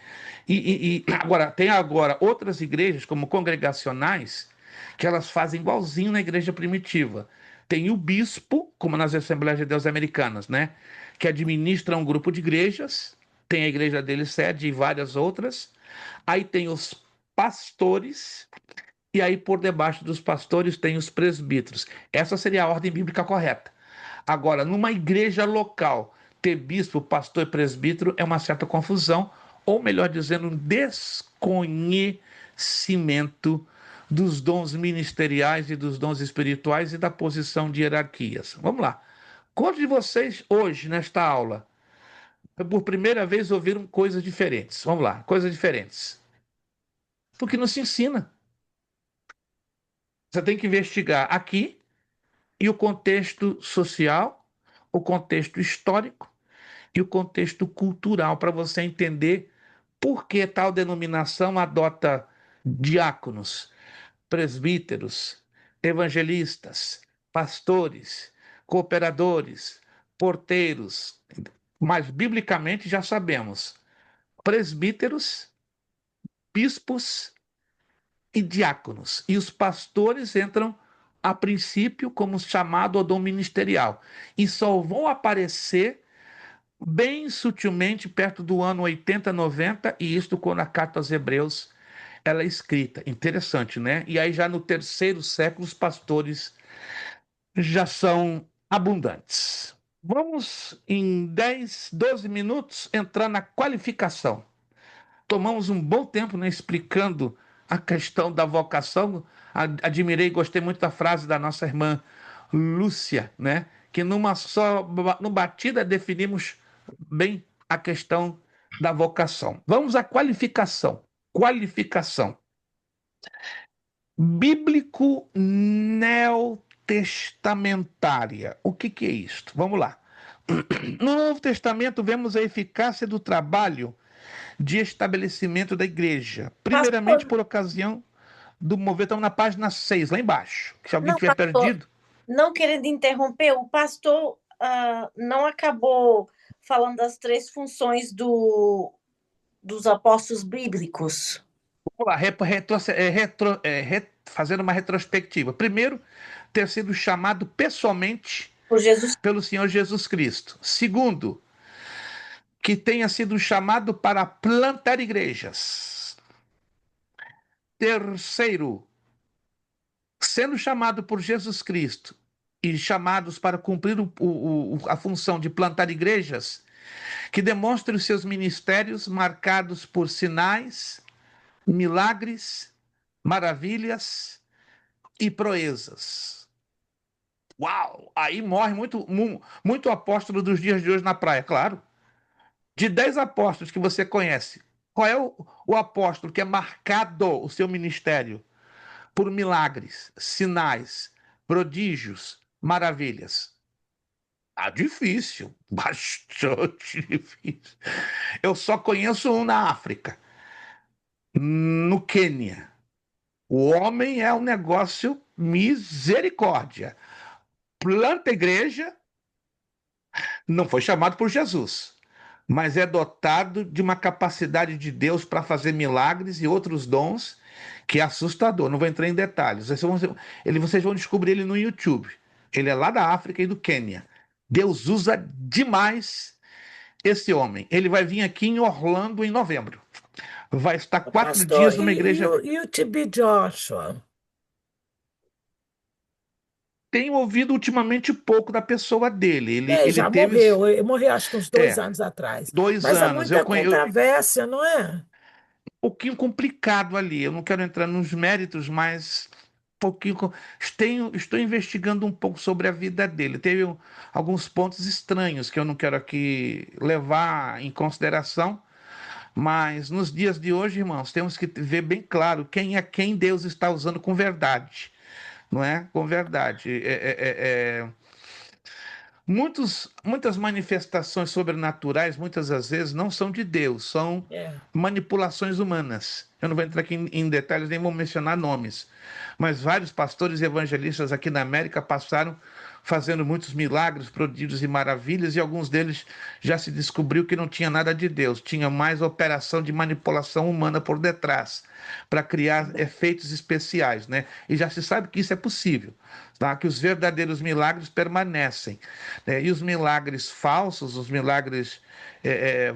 Tem agora outras igrejas, como congregacionais, que elas fazem igualzinho na igreja primitiva. Tem o bispo, como nas Assembleias de Deus americanas, né? Que administra um grupo de igrejas, tem a igreja dele sede e várias outras. Aí tem os pastores, e aí por debaixo dos pastores tem os presbíteros. Essa seria a ordem bíblica correta. Agora, numa igreja local, ter bispo, pastor e presbítero é uma certa confusão, ou melhor dizendo, um desconhecimento dos dons ministeriais e dos dons espirituais e da posição de hierarquias. Vamos lá. Quantos de vocês hoje, nesta aula, por primeira vez ouviram coisas diferentes? Vamos lá, coisas diferentes. Porque não se ensina. Você tem que investigar aqui e o contexto social, o contexto histórico e o contexto cultural para você entender por que tal denominação adota diáconos, presbíteros, evangelistas, pastores, cooperadores, porteiros. Mas, biblicamente, já sabemos: presbíteros, bispos e diáconos. E os pastores entram, a princípio, como chamado ou dom ministerial. E só vão aparecer bem sutilmente perto do ano 80, 90, e isto quando a carta aos Hebreus ela é escrita. Interessante, né? E aí já no terceiro século os pastores já são abundantes. Vamos em 10, 12 minutos entrar na qualificação. Tomamos um bom tempo, né, explicando a questão da vocação. Admirei e gostei muito da frase da nossa irmã Lúcia, né? Que no batida definimos bem a questão da vocação. Vamos à qualificação. Qualificação. Bíblico neotestamentária. O que é isto? Vamos lá. No Novo Testamento, vemos a eficácia do trabalho de estabelecimento da igreja. Primeiramente, Pastor, por ocasião do mover. Estamos na página 6 lá embaixo. Se alguém não, tiver pastor, perdido. não querendo interromper, o pastor não acabou falando das três funções dos apóstolos bíblicos. Vamos lá, fazendo uma retrospectiva. Primeiro, ter sido chamado pessoalmente Por Jesus. pelo Senhor Jesus Cristo. Segundo, que tenha sido chamado para plantar igrejas. Terceiro, sendo chamado por Jesus Cristo e chamados para cumprir a função de plantar igrejas, que demonstrem os seus ministérios marcados por sinais, milagres, maravilhas e proezas. Uau! Aí morre muito apóstolo dos dias de hoje na praia, claro. De 10 apóstolos que você conhece, qual é o apóstolo que é marcado o seu ministério por milagres, sinais, prodígios, maravilhas? Ah, difícil, bastante difícil. Eu só conheço um na África, no Quênia. O homem é um negócio misericórdia. Planta igreja, não foi chamado por Jesus, mas é dotado de uma capacidade de Deus para fazer milagres e outros dons que é assustador. Não vou entrar em detalhes. Vocês vão descobrir ele no YouTube. Ele é lá da África e do Quênia. Deus usa demais esse homem. Ele vai vir aqui em Orlando em novembro. Vai estar 4 dias Pastor, numa igreja. e o TB Joshua? Tenho ouvido ultimamente pouco da pessoa dele. Ele Já teve morreu, ele morreu acho que uns 2 anos é, atrás. 2 Mas há anos. muita controvérsia, não é? Um pouquinho complicado ali. Eu não quero entrar nos méritos, mas um pouquinho. Estou investigando um pouco sobre a vida dele. Teve alguns pontos estranhos que eu não quero aqui levar em consideração, mas nos dias de hoje, irmãos, temos que ver bem claro quem é quem Deus está usando com verdade, não é? Com verdade. Muitas manifestações sobrenaturais, muitas das vezes, não são de Deus, são É. manipulações humanas. Eu não vou entrar aqui em detalhes, nem vou mencionar nomes, mas vários pastores e evangelistas aqui na América passaram fazendo muitos milagres, prodígios e maravilhas, e alguns deles já se descobriu que não tinha nada de Deus, tinha mais operação de manipulação humana por detrás, para criar efeitos especiais, né? E já se sabe que isso é possível, tá? Que os verdadeiros milagres permanecem, né? E os milagres falsos, os milagres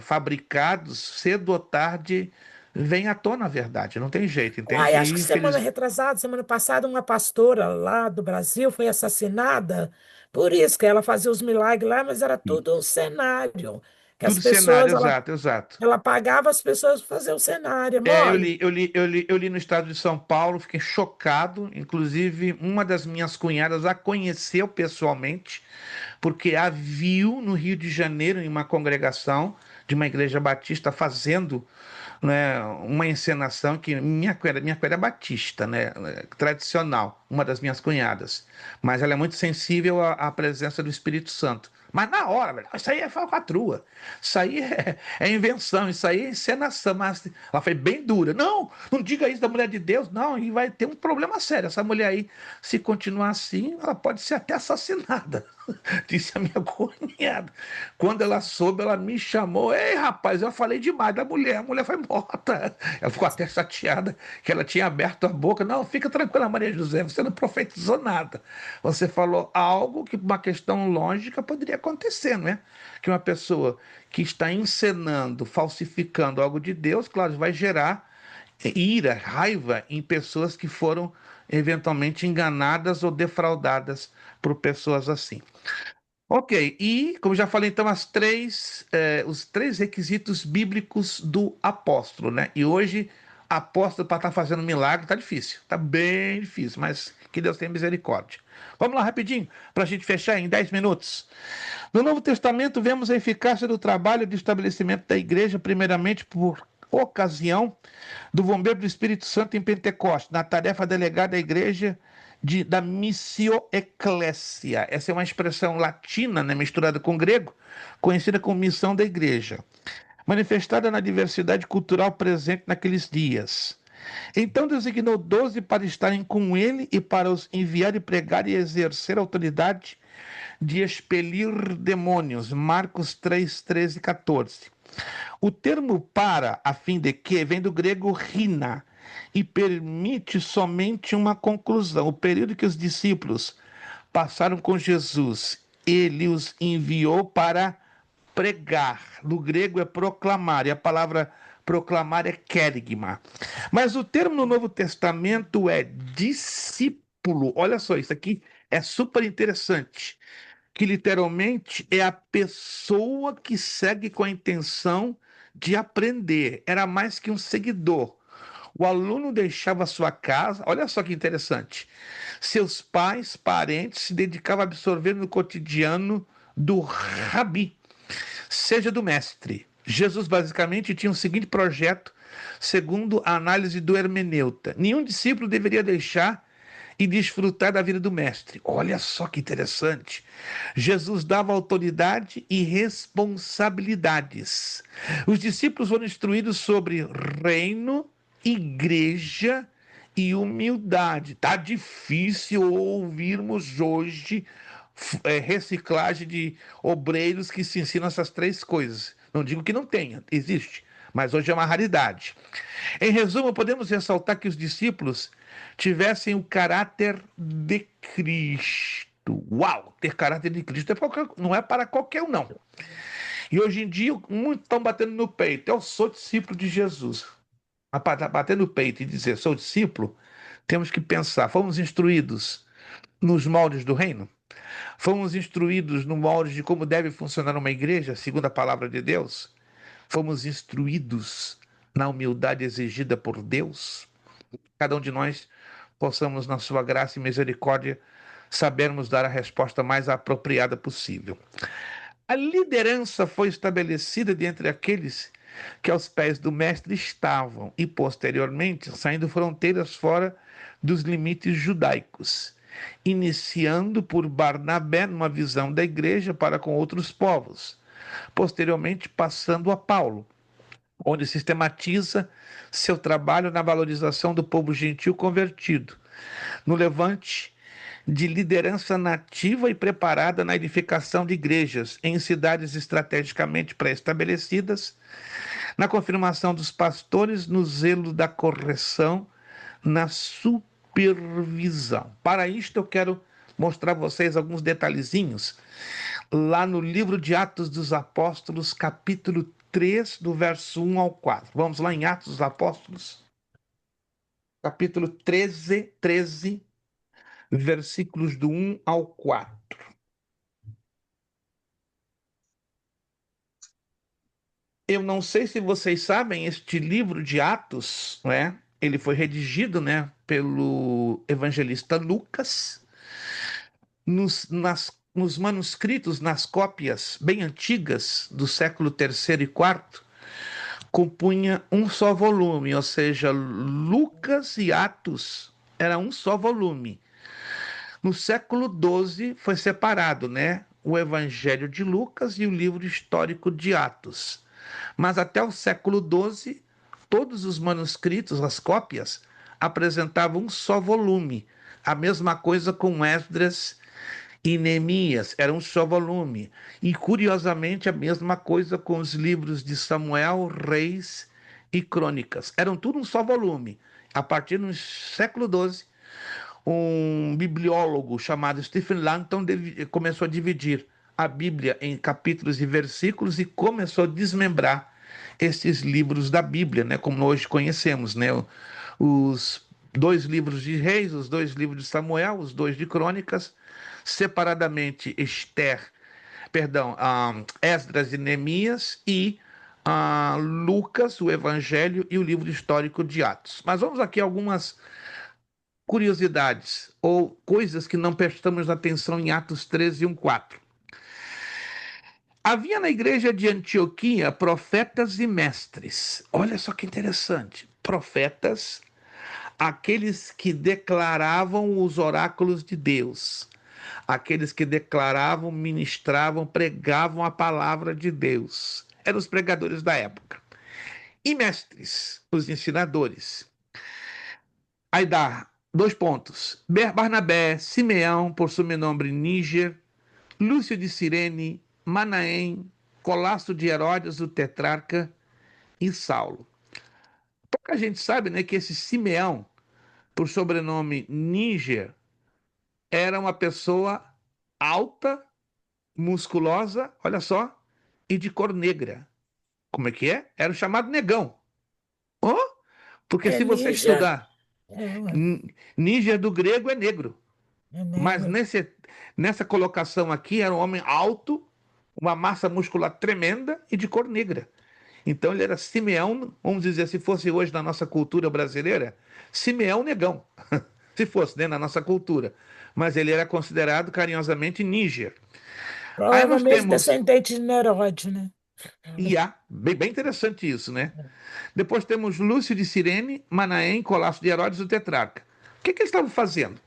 fabricados, cedo ou tarde, vem à tona a verdade, não tem jeito, entende? Uai, acho E que semana retrasada, semana passada, uma pastora lá do Brasil foi assassinada. Por isso que ela fazia os milagres lá, mas era tudo um cenário. Que as tudo cenário, pessoas, exato, exato. ela pagava as pessoas para fazer o cenário, é Eu mole? li, eu li, eu li, eu li no estado de São Paulo, fiquei chocado. Inclusive, uma das minhas cunhadas a conheceu pessoalmente, porque a viu no Rio de Janeiro, em uma congregação de uma igreja batista, fazendo, né, uma encenação que minha cunhada é batista, né, tradicional, uma das minhas cunhadas. Mas ela é muito sensível à presença do Espírito Santo. Mas na hora, velho, isso aí é falcatrua, isso aí é invenção, isso aí é encenação. Mas ela foi bem dura. Não, não diga isso da mulher de Deus, não, e vai ter um problema sério. Essa mulher aí, se continuar assim, ela pode ser até assassinada, disse a minha cunhada. Quando ela soube, ela me chamou. Ei, rapaz, eu falei demais da mulher, a mulher foi morta. Ela ficou até chateada que ela tinha aberto a boca. Não, fica tranquila, Maria José, você não profetizou nada. Você falou algo que, uma questão lógica, poderia acontecer, não é? Que uma pessoa que está encenando, falsificando algo de Deus, claro, vai gerar ira, raiva em pessoas que foram eventualmente enganadas ou defraudadas por pessoas assim. Ok, e como já falei, então, os três requisitos bíblicos do apóstolo, né? E hoje, apóstolo para estar fazendo milagre tá difícil, tá bem difícil, mas que Deus tenha misericórdia. Vamos lá, rapidinho, para a gente fechar em 10 minutos. No Novo Testamento, vemos a eficácia do trabalho de estabelecimento da igreja, primeiramente por ocasião do bombeiro do Espírito Santo em Pentecostes, na tarefa delegada à igreja da missio ecclesia. Essa é uma expressão latina, né, misturada com grego, conhecida como missão da igreja, manifestada na diversidade cultural presente naqueles dias. Então designou 12 para estarem com ele e para os enviar e pregar e exercer a autoridade de expelir demônios. Marcos 3, 13 e 14. O termo para, a fim de que, vem do grego rina, e permite somente uma conclusão. O período que os discípulos passaram com Jesus, ele os enviou para pregar. No grego é proclamar, e a palavra proclamar é querigma. Mas o termo no Novo Testamento é discípulo. Olha só, isso aqui é super interessante, que literalmente é a pessoa que segue com a intenção de aprender. Era mais que um seguidor. O aluno deixava sua casa, olha só que interessante. Seus pais, parentes, se dedicavam a absorver no cotidiano do rabi, seja do mestre. Jesus basicamente tinha o seguinte projeto, segundo a análise do hermeneuta: nenhum discípulo deveria deixar e desfrutar da vida do mestre. Olha só que interessante. Jesus dava autoridade e responsabilidades. Os discípulos foram instruídos sobre reino, igreja e humildade. Tá difícil ouvirmos hoje reciclagem de obreiros que se ensinam essas três coisas. Não digo que não tenha, existe, mas hoje é uma raridade. Em resumo, podemos ressaltar que os discípulos tivessem o caráter de Cristo. Uau! Ter caráter de Cristo não é para qualquer um, não. E hoje em dia, muitos estão batendo no peito. Eu sou discípulo de Jesus. Bater no peito e dizer sou discípulo, temos que pensar. Fomos instruídos nos moldes do reino? Fomos instruídos no molde de como deve funcionar uma igreja, segundo a palavra de Deus? Fomos instruídos na humildade exigida por Deus? Cada um de nós possamos, na sua graça e misericórdia, sabermos dar a resposta mais apropriada possível. A liderança foi estabelecida dentre aqueles que aos pés do mestre estavam e, posteriormente, saindo fronteiras fora dos limites judaicos, iniciando por Barnabé numa visão da igreja para com outros povos, posteriormente passando a Paulo, onde sistematiza seu trabalho na valorização do povo gentil convertido, no levante de liderança nativa e preparada na edificação de igrejas em cidades estrategicamente pré-estabelecidas, na confirmação dos pastores, no zelo da correção, na supervisão. Para isto eu quero mostrar a vocês alguns detalhezinhos lá no livro de Atos dos Apóstolos, capítulo 3, do verso 1 ao 4. Vamos lá em Atos dos Apóstolos, capítulo 13, versículos do 1 ao 4. Eu não sei se vocês sabem, este livro de Atos, né, ele foi redigido, né, pelo evangelista Lucas. Nos manuscritos, nas cópias bem antigas do século III e IV, compunha um só volume, ou seja, Lucas e Atos era um só volume. No século XII foi separado, né? o Evangelho de Lucas e o livro histórico de Atos. Mas até o século XII, todos os manuscritos, as cópias, apresentavam um só volume. A mesma coisa com Esdras e Neemias, era um só volume. E, curiosamente, a mesma coisa com os livros de Samuel, Reis e Crônicas. Eram tudo um só volume. A partir do século XII, um bibliólogo chamado Stephen Langton começou a dividir a Bíblia em capítulos e versículos e começou a desmembrar esses livros da Bíblia, né, como hoje conhecemos, né, os 2 livros de Reis, os 2 livros de Samuel, os 2 de Crônicas, separadamente Esdras e Neemias e Lucas, o Evangelho e o livro histórico de Atos. Mas vamos aqui a algumas curiosidades ou coisas que não prestamos atenção em Atos 13, 1, 4. Havia na igreja de Antioquia profetas e mestres. Olha só que interessante. Profetas, aqueles que declaravam os oráculos de Deus, aqueles que declaravam, ministravam, pregavam a palavra de Deus. Eram os pregadores da época. E mestres, os ensinadores. Aí dá 2 pontos. Barnabé, Simeão, por sobrenome Níger, Lúcio de Cirene, Manaém, Colasso de Herodes, o tetrarca, e Saulo. Pouca gente sabe, né, que esse Simeão, por sobrenome Níger, era uma pessoa alta, musculosa, olha só, e de cor negra. Como é que é? Era o chamado negão. Oh, porque se você Níger. estudar, Ué, Níger do grego é negro. é Mas negro. nessa colocação aqui era um homem alto, uma massa muscular tremenda e de cor negra. Então ele era Simeão, vamos dizer, se fosse hoje na nossa cultura brasileira, Simeão Negão, se fosse, né, na nossa cultura. Mas ele era considerado carinhosamente Níger. Aí nós Provavelmente temos descendente de Nerode, né? Iá, bem interessante isso, né? Depois temos Lúcio de Cirene, Manaém, Colasso de Herodes, o tetrarca. O que eles estavam fazendo?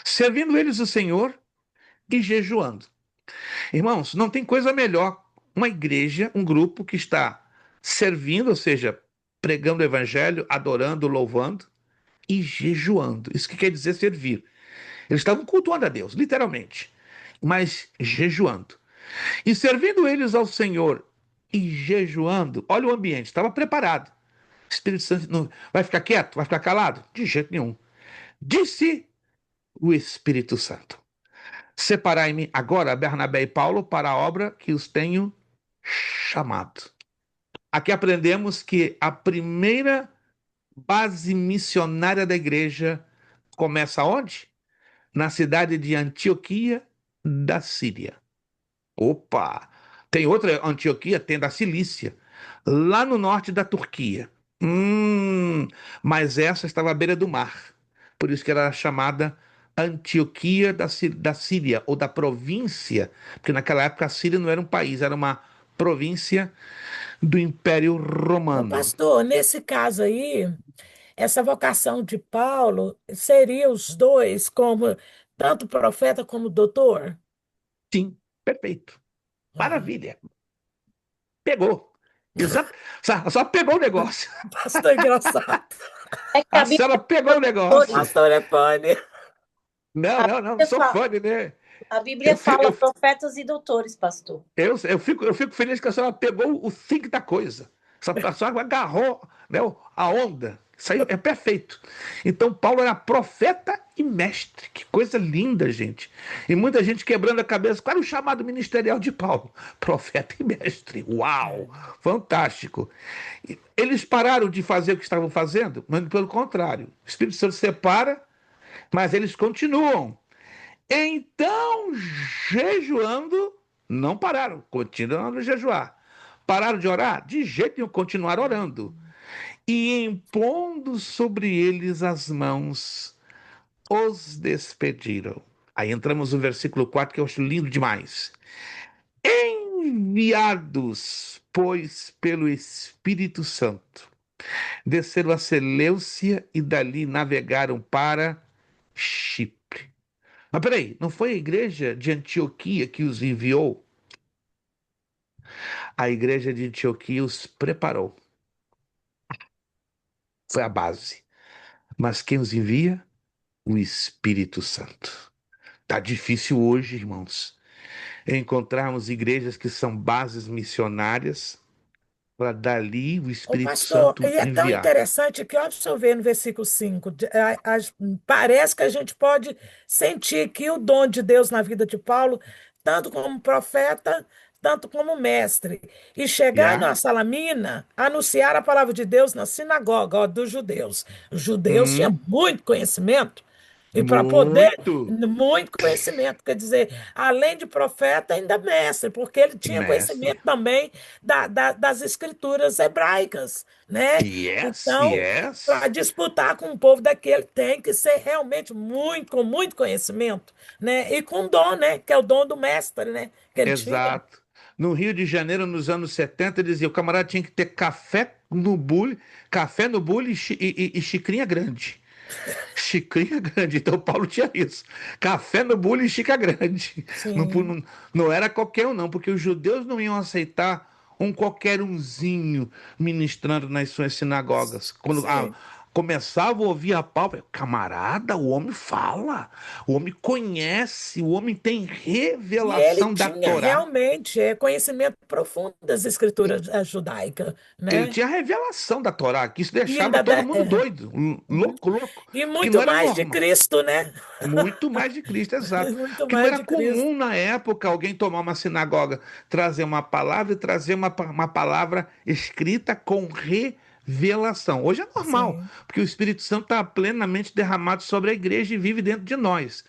Servindo eles o Senhor e jejuando. Irmãos, não tem coisa melhor. Uma igreja, um grupo que está servindo, ou seja, pregando o evangelho, adorando, louvando e jejuando. Isso que quer dizer servir. Eles estavam cultuando a Deus, literalmente, mas jejuando. E servindo eles ao Senhor e jejuando, olha o ambiente, estava preparado. O Espírito Santo não vai ficar quieto, vai ficar calado? De jeito nenhum. Disse o Espírito Santo: Separai-me agora, Bernabé e Paulo, para a obra que os tenho chamado. Aqui aprendemos que a primeira base missionária da igreja começa onde? Na cidade de Antioquia da Síria. Opa! Tem outra Antioquia, tem da Cilícia, lá no norte da Turquia. Mas essa estava à beira do mar. Por isso que era chamada Antioquia da Síria, ou da província, porque naquela época a Síria não era um país, era uma província do Império Ô, Romano. pastor, nesse caso aí, essa vocação de Paulo seria os dois, como tanto profeta como doutor? Sim, perfeito. Ah, Maravilha. Pegou. Exato. Só pegou o negócio. pastor engraçado. É que A senhora pegou o negócio. Pastor é pane. Não, a não, não, não Bíblia sou fala, fã, né? a Bíblia Eu, fi- fala eu, profetas e doutores, pastor. eu fico feliz que a senhora pegou o think da coisa. A senhora agarrou, né, a onda. Isso aí é perfeito. Então, Paulo era profeta e mestre. Que coisa linda, gente. E muita gente quebrando a cabeça. Qual era o chamado ministerial de Paulo? Profeta e mestre. Uau! Fantástico. Eles pararam de fazer o que estavam fazendo, mas pelo contrário. O Espírito Santo separa, mas eles continuam. Então, jejuando, não pararam, continuaram a jejuar. Pararam de orar? De jeito nenhum, continuaram orando. E impondo sobre eles as mãos, os despediram. Aí entramos no versículo 4, que eu acho lindo demais. Enviados, pois, pelo Espírito Santo, desceram a Seleucia e dali navegaram para Chipre. Mas peraí, não foi a igreja de Antioquia que os enviou? A igreja de Antioquia os preparou. Foi a base. Mas quem os envia? O Espírito Santo. Tá difícil hoje, irmãos, encontrarmos igrejas que são bases missionárias para dali o Ô, Espírito pastor, Santo e é tão enviar. interessante que, olha, você vê no versículo 5, parece que a gente pode sentir que o dom de Deus na vida de Paulo, tanto como profeta, tanto como mestre, e chegar Yeah? na Salamina, anunciar a palavra de Deus na sinagoga, ó, dos judeus. Os judeus tinham Hum, muito conhecimento, e para poder, muito. muito conhecimento, quer dizer, além de profeta, ainda mestre, porque ele tinha Mestre. conhecimento também das escrituras hebraicas, né? Yes, Então, para yes. disputar com o povo daquele, tem que ser realmente com muito conhecimento, né? E com dom, né? Que é o dom do mestre, né? Que ele tinha. Exato. No Rio de Janeiro, nos anos 70, dizia o camarada tinha que ter café no bule e xicrinha grande. Xicrinha grande. Então, Paulo tinha isso. Café no bule e xícara grande. Não, Sim, não era qualquer um, não, porque os judeus não iam aceitar um qualquer umzinho ministrando nas suas sinagogas. Quando sim. começava a ouvir a Paulo, camarada, o homem fala, o homem conhece, o homem tem E ele revelação da tinha Torá. realmente conhecimento profundo das escrituras judaicas, Ele né? tinha a revelação da Torá, que isso E deixava ainda todo mundo doido, uhum. louco, louco, E porque não muito era mais de norma. Cristo, né? Muito mais de Cristo, exato. Muito Porque não mais era de Cristo. comum na época alguém tomar uma sinagoga, trazer uma palavra e trazer uma palavra escrita com revelação. Hoje é normal, Sim, porque o Espírito Santo está plenamente derramado sobre a igreja e vive dentro de nós.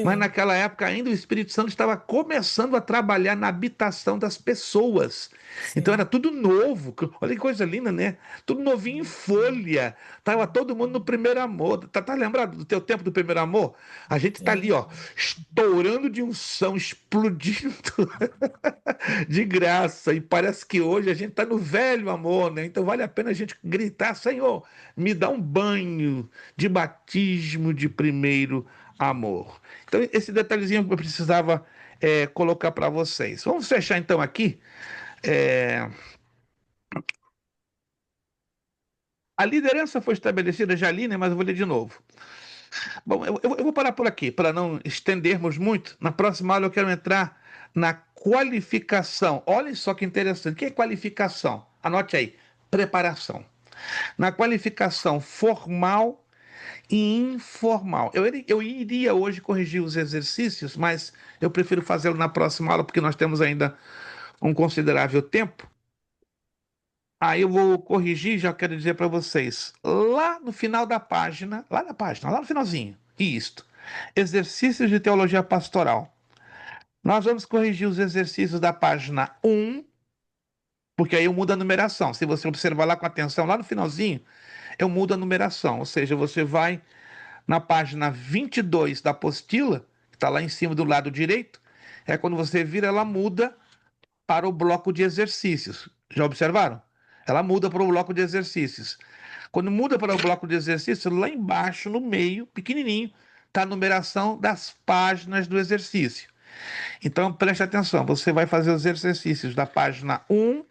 Mas sim, naquela época ainda o Espírito Santo estava começando a trabalhar na habitação das pessoas. Então era sim. tudo novo. Olha que coisa linda, né? Tudo novinho em folha. Tava todo mundo no primeiro amor. Tá lembrado do teu tempo do primeiro amor? A gente tá ali, Sim. ó, estourando de unção, explodindo de graça. E parece que hoje a gente tá no velho amor, né? Então vale a pena a gente gritar: Senhor, me dá um banho de batismo de primeiro amor. Então, esse detalhezinho que eu precisava colocar para vocês. Vamos fechar então aqui. É, a liderança foi estabelecida já ali, né? Mas eu vou ler de novo. Bom, eu vou parar por aqui, para não estendermos muito. Na próxima aula eu quero entrar na qualificação. Olha só que interessante. O que é qualificação? Anote aí. Preparação. Na qualificação formal e informal. Eu iria hoje corrigir os exercícios, mas eu prefiro fazê-lo na próxima aula, porque nós temos ainda um considerável tempo. Aí eu vou corrigir, já quero dizer para vocês, lá no final da página, lá no finalzinho, isto, exercícios de teologia pastoral. Nós vamos corrigir os exercícios da página 1, porque aí eu mudo a numeração. Se você observar lá com atenção, lá no finalzinho, eu mudo a numeração, ou seja, você vai na página 22 da apostila, que está lá em cima do lado direito, é quando você vira, ela muda para o bloco de exercícios. Já observaram? Ela muda para o bloco de exercícios. Quando muda para o bloco de exercícios, lá embaixo, no meio, pequenininho, está a numeração das páginas do exercício. Então, preste atenção, você vai fazer os exercícios da página 1,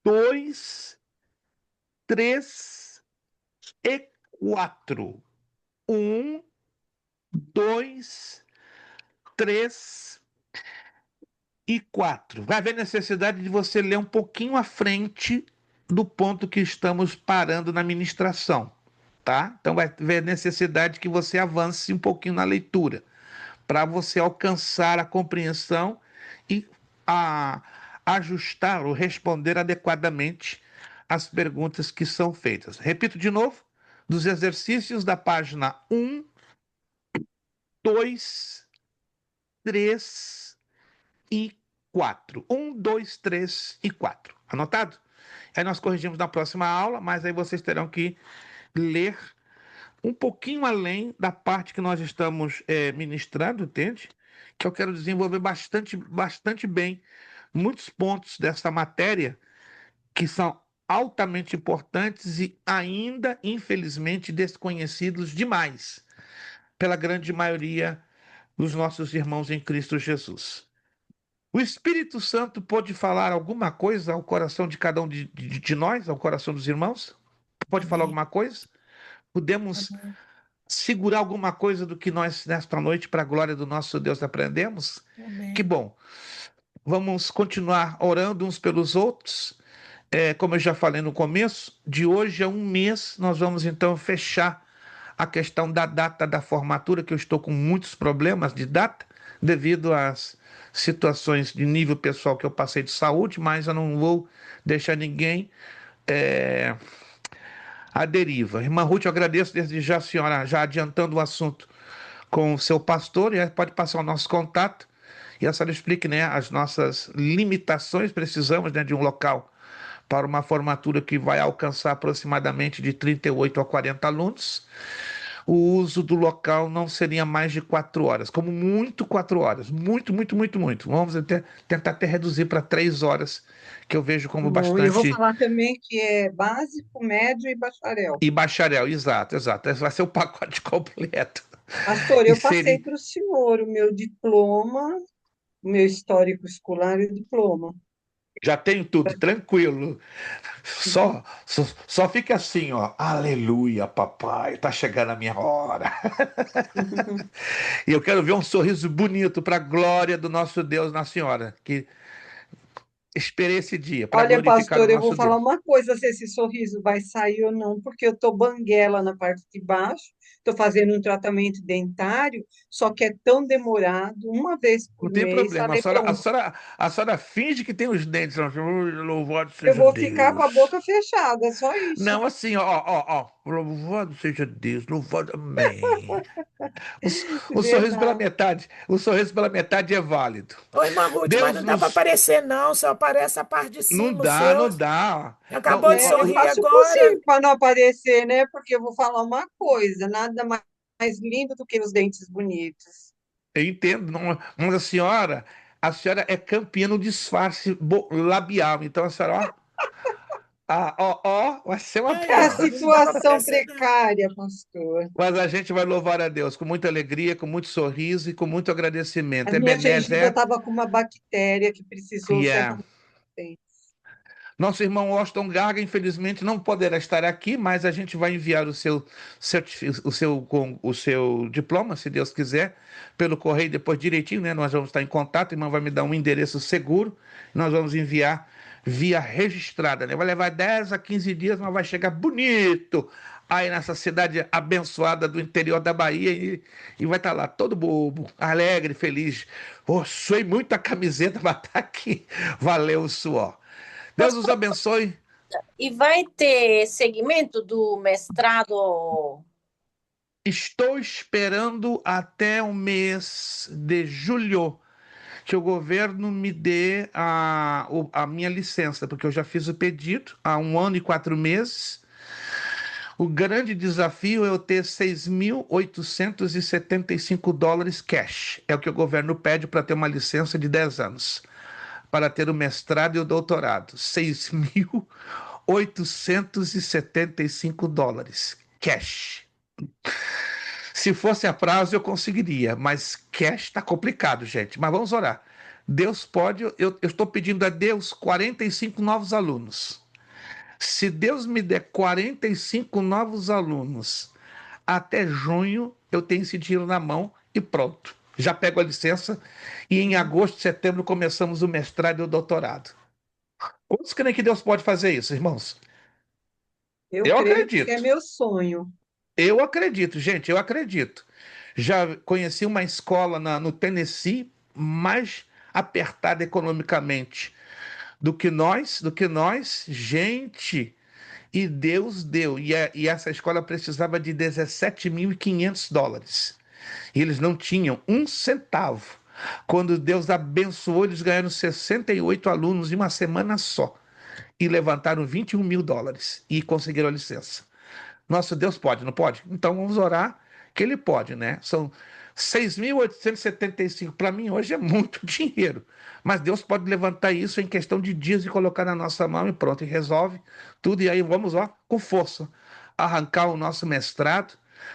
2, 3 e 4. 1, 2, 3 e 4. Vai haver necessidade de você ler um pouquinho à frente do ponto que estamos parando na ministração, tá? Então vai haver necessidade que você avance um pouquinho na leitura, para você alcançar a compreensão e a ajustar ou responder adequadamente às perguntas que são feitas. Repito de novo, dos exercícios da página 1, 2, 3 e 4. 1, 2, 3 e 4. Anotado? Aí nós corrigimos na próxima aula, mas aí vocês terão que ler um pouquinho além da parte que nós estamos ministrando, entende? Que eu quero desenvolver bastante bem muitos pontos dessa matéria que são altamente importantes e ainda, infelizmente, desconhecidos demais pela grande maioria dos nossos irmãos em Cristo Jesus. O Espírito Santo pode falar alguma coisa ao coração de cada um de nós, ao coração dos irmãos? Pode falar Amém. alguma coisa? Podemos Amém. segurar alguma coisa do que nós, nesta noite, para a glória do nosso Deus, aprendemos? Que Amém. bom. Vamos continuar orando uns pelos outros. Como eu já falei no começo, de hoje a um mês, nós vamos então fechar a questão da data da formatura, que eu estou com muitos problemas de data, devido às situações de nível pessoal que eu passei de saúde, mas eu não vou deixar ninguém é, à deriva. Irmã Ruth, eu agradeço desde já a senhora, já adiantando o assunto com o seu pastor, e aí pode passar o nosso contato, e a senhora explique, né, as nossas limitações. Precisamos, né, de um local para uma formatura que vai alcançar aproximadamente de 38 a 40 alunos. O uso do local não seria mais de 4 horas, como muito 4 horas, muito, muito, muito, muito. Vamos tentar até reduzir para 3 horas, que eu vejo como Bom, e eu vou bastante. falar também que é básico, médio e bacharel. E bacharel, exato, exato. Esse vai ser o pacote completo. Pastor, E eu passei seria. para o senhor o meu diploma, o meu histórico escolar e o diploma. Já tenho tudo, tranquilo. Só fica assim, ó. Aleluia, papai. Tá chegando a minha hora. E eu quero ver um sorriso bonito para a glória do nosso Deus na senhora. Que esperei esse dia para Olha, glorificar o pastor, eu vou nosso falar Deus. uma coisa, se esse sorriso vai sair ou não, porque eu estou banguela na parte de baixo, estou fazendo um tratamento dentário, só que é tão demorado, uma vez Não por tem mês, problema. sale pronto. A senhora finge que tem os dentes. Louvado Eu seja vou ficar com a Deus. boca fechada, só isso. Não, assim, ó. Louvado seja Deus. Louvado. Amém. O, o sorriso pela Verdade. metade. O sorriso pela metade é válido. Oi, irmã Ruth, mas Deus não dá para nos. aparecer, não. Só aparece a parte de Não cima, o dá, seu. não dá. Não, Acabou de Eu sorrir faço o agora. possível para não aparecer, né? Porque eu vou falar uma coisa, nada mais lindo do que os dentes bonitos. eu entendo, não, mas a senhora é campeã no disfarce labial. Então a senhora, vai ser uma Ai, É a ai, benção. não dá para situação aparecer, não. precária, pastor. Mas a gente vai louvar a Deus com muita alegria, com muito sorriso e com muito A agradecimento. minha Ebenezer gengiva estava com uma bactéria que precisou e ser é. arrancada. Nosso irmão Austin Garga, infelizmente, não poderá estar aqui, mas a gente vai enviar o seu diploma, se Deus quiser, pelo correio depois direitinho, né? Nós vamos estar em contato, a irmã vai me dar um endereço seguro, nós vamos enviar via registrada, né? Vai levar 10 a 15 dias, mas vai chegar bonito aí nessa cidade abençoada do interior da Bahia e vai estar lá todo bobo, alegre, feliz. Oh, suei muito a camiseta, mas tá aqui. Valeu o suor. Deus nos Pastor, abençoe. e vai ter segmento do mestrado? Estou esperando até o mês de julho que o governo me dê a minha licença, porque eu já fiz o pedido há 1 ano e 4 meses. O grande desafio é eu ter US$ 6.875 cash. É o que o governo pede para ter uma licença de 10 anos, para ter o mestrado e o doutorado. US$ 6.875 cash. Se fosse a prazo, eu conseguiria, mas cash está complicado, gente. Mas vamos orar. Deus pode, eu estou pedindo a Deus 45 novos alunos. Se Deus me der 45 novos alunos até junho, eu tenho esse dinheiro na mão e pronto. Já pego a licença e em agosto, setembro começamos o mestrado e o doutorado. Quantos creem que Deus pode fazer isso, irmãos? Eu Eu creio porque é acredito. meu sonho. Eu acredito, gente, eu acredito. Já conheci uma escola no Tennessee mais apertada economicamente do que nós, gente. E Deus deu. E essa escola precisava de US$ 17.500. E eles não tinham um centavo. Quando Deus abençoou, eles ganharam 68 alunos em uma semana só. E levantaram US$ 21.000 e conseguiram a licença. Nosso Deus pode, não pode? Então vamos orar que ele pode, né? São 6.875. Para mim hoje é muito dinheiro. Mas Deus pode levantar isso em questão de dias e colocar na nossa mão e pronto, e resolve tudo. E aí vamos, ó, com força, arrancar o nosso mestrado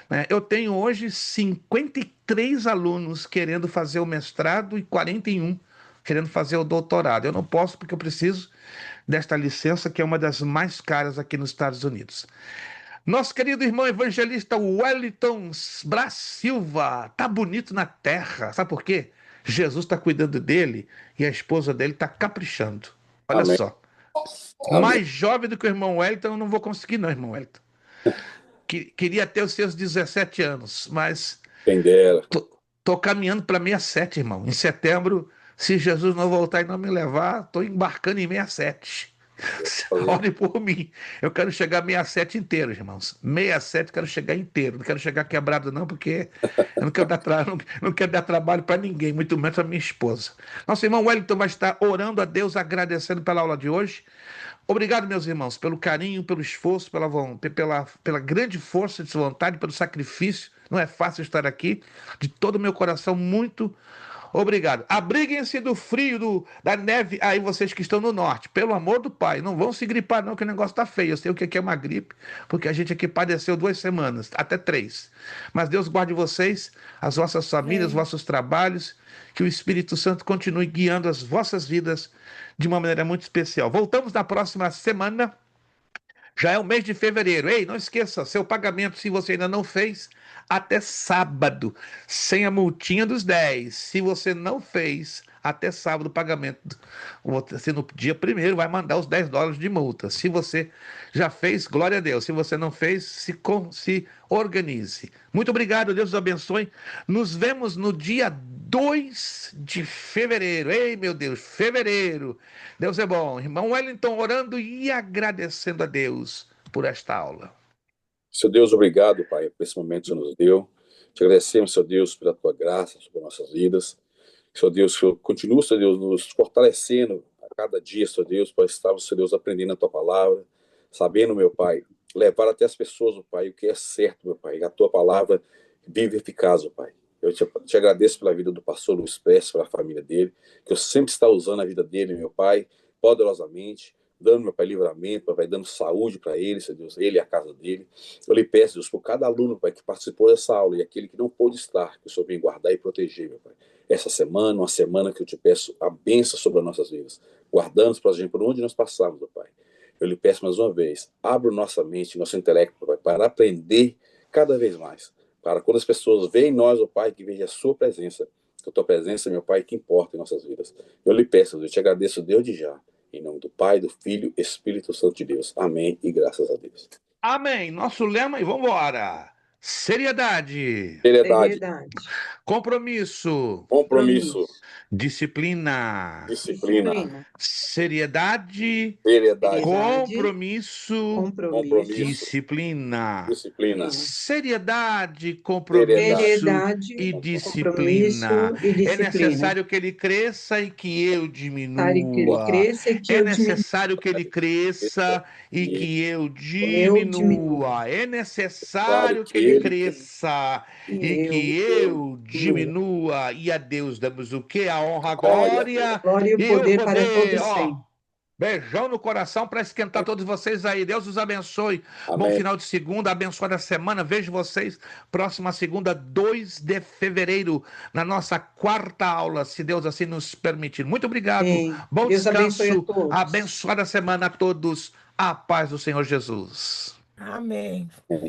né? Eu tenho hoje 53 alunos querendo fazer o mestrado e 41 querendo fazer o doutorado. Eu não posso porque eu preciso desta licença, que é uma das mais caras aqui nos Estados Unidos. Nosso querido irmão evangelista Wellington Brás Silva, tá bonito na terra. Sabe por quê? Jesus está cuidando dele e a esposa dele está caprichando. Olha Amém. só. Amém. Mais jovem do que o irmão Wellington, eu não vou conseguir, não, irmão Wellington. Queria ter os seus 17 anos, mas Quem dera. tô caminhando para 67, irmão. Em setembro, se Jesus não voltar e não me levar, tô embarcando em 67. Ore por mim. Eu quero chegar 67 inteiro, irmãos. 67 quero chegar inteiro. Não quero chegar quebrado, não, porque eu não quero não quero dar trabalho para ninguém, muito menos para minha esposa. Nosso irmão Wellington vai estar orando a Deus, agradecendo pela aula de hoje. Obrigado, meus irmãos, pelo carinho, pelo esforço, pela grande força de sua vontade, pelo sacrifício. Não é fácil estar aqui. De todo o meu coração, muito obrigado. Abriguem-se do frio, da neve, aí vocês que estão no norte. Pelo amor do Pai, não vão se gripar não, que o negócio tá feio. Eu sei o que é uma gripe, porque a gente aqui padeceu 2 semanas, até 3. Mas Deus guarde vocês, as vossas famílias, os vossos trabalhos, que o Espírito Santo continue guiando as vossas vidas de uma maneira muito especial. Voltamos na próxima semana. Já é o mês de fevereiro. Ei, não esqueça, seu pagamento, se você ainda não fez, até sábado, sem a multinha dos 10. Se você não fez, até sábado o pagamento. Você no dia 1º vai mandar os $10 de multa. Se você já fez, glória a Deus. Se você não fez, se organize. Muito obrigado, Deus os abençoe. Nos vemos no dia 2 de fevereiro. Ei, meu Deus, fevereiro. Deus é bom. Irmão Wellington orando e agradecendo a Deus por esta aula. Seu Deus, obrigado, Pai, por esse momento que o Senhor nos deu. Te agradecemos, Seu Deus, pela Tua graça sobre nossas vidas. Seu Deus, que continua, Seu Deus, nos fortalecendo a cada dia, Seu Deus, para estarmos, Seu Deus, aprendendo a Tua palavra, sabendo, meu Pai, levar até as pessoas, meu Pai, o que é certo, meu Pai, a Tua palavra vive e eficaz, meu Pai. Eu te agradeço pela vida do pastor Luiz Prestes, pela família dele, que eu sempre está usando a vida dele, meu Pai, poderosamente, dando, meu Pai, livramento, meu Pai, dando saúde para ele, Seu Deus, ele e a casa dele. Eu lhe peço, Deus, por cada aluno, Pai, que participou dessa aula e aquele que não pôde estar, que o Senhor venha guardar e proteger, meu Pai. Essa semana, uma semana que eu te peço a bênção sobre as nossas vidas, guardando-nos para a gente por onde nós passamos, meu Pai. Eu lhe peço mais uma vez, abra nossa mente, nosso intelecto, meu Pai, para aprender cada vez mais. Para quando as pessoas veem nós, ó Pai, que veja a sua presença, que a tua presença, meu Pai, que importa em nossas vidas. Eu lhe peço, eu te agradeço, Deus, de já. Em nome do Pai, do Filho, Espírito Santo de Deus. Amém e graças a Deus. Amém. Nosso lema e vamos embora. Seriedade. Seriedade, Compromisso. compromisso, Disciplina. disciplina, Seriedade. seriedade, Compromisso. compromisso, Disciplina. disciplina, Seriedade, compromisso Seriedade, e compromisso disciplina. e É disciplina. necessário que ele cresça e que eu Para que ele diminua. cresça e que É eu diminua. necessário que ele cresça e que eu diminua. diminua. É necessário que ele cresça e que eu diminua. E a Deus damos o quê? A honra, a glória Glória e o poder para todos ó. sempre. Beijão no coração para esquentar todos vocês aí. Deus os abençoe. Bom Amém. final de segunda, abençoada semana. Vejo vocês próxima segunda, 2 de fevereiro, na nossa 4ª aula, se Deus assim nos permitir. Muito obrigado. Amém. Bom Deus abençoe a descanso. todos. Abençoada semana a todos. A paz do Senhor Jesus. Amém. Amém.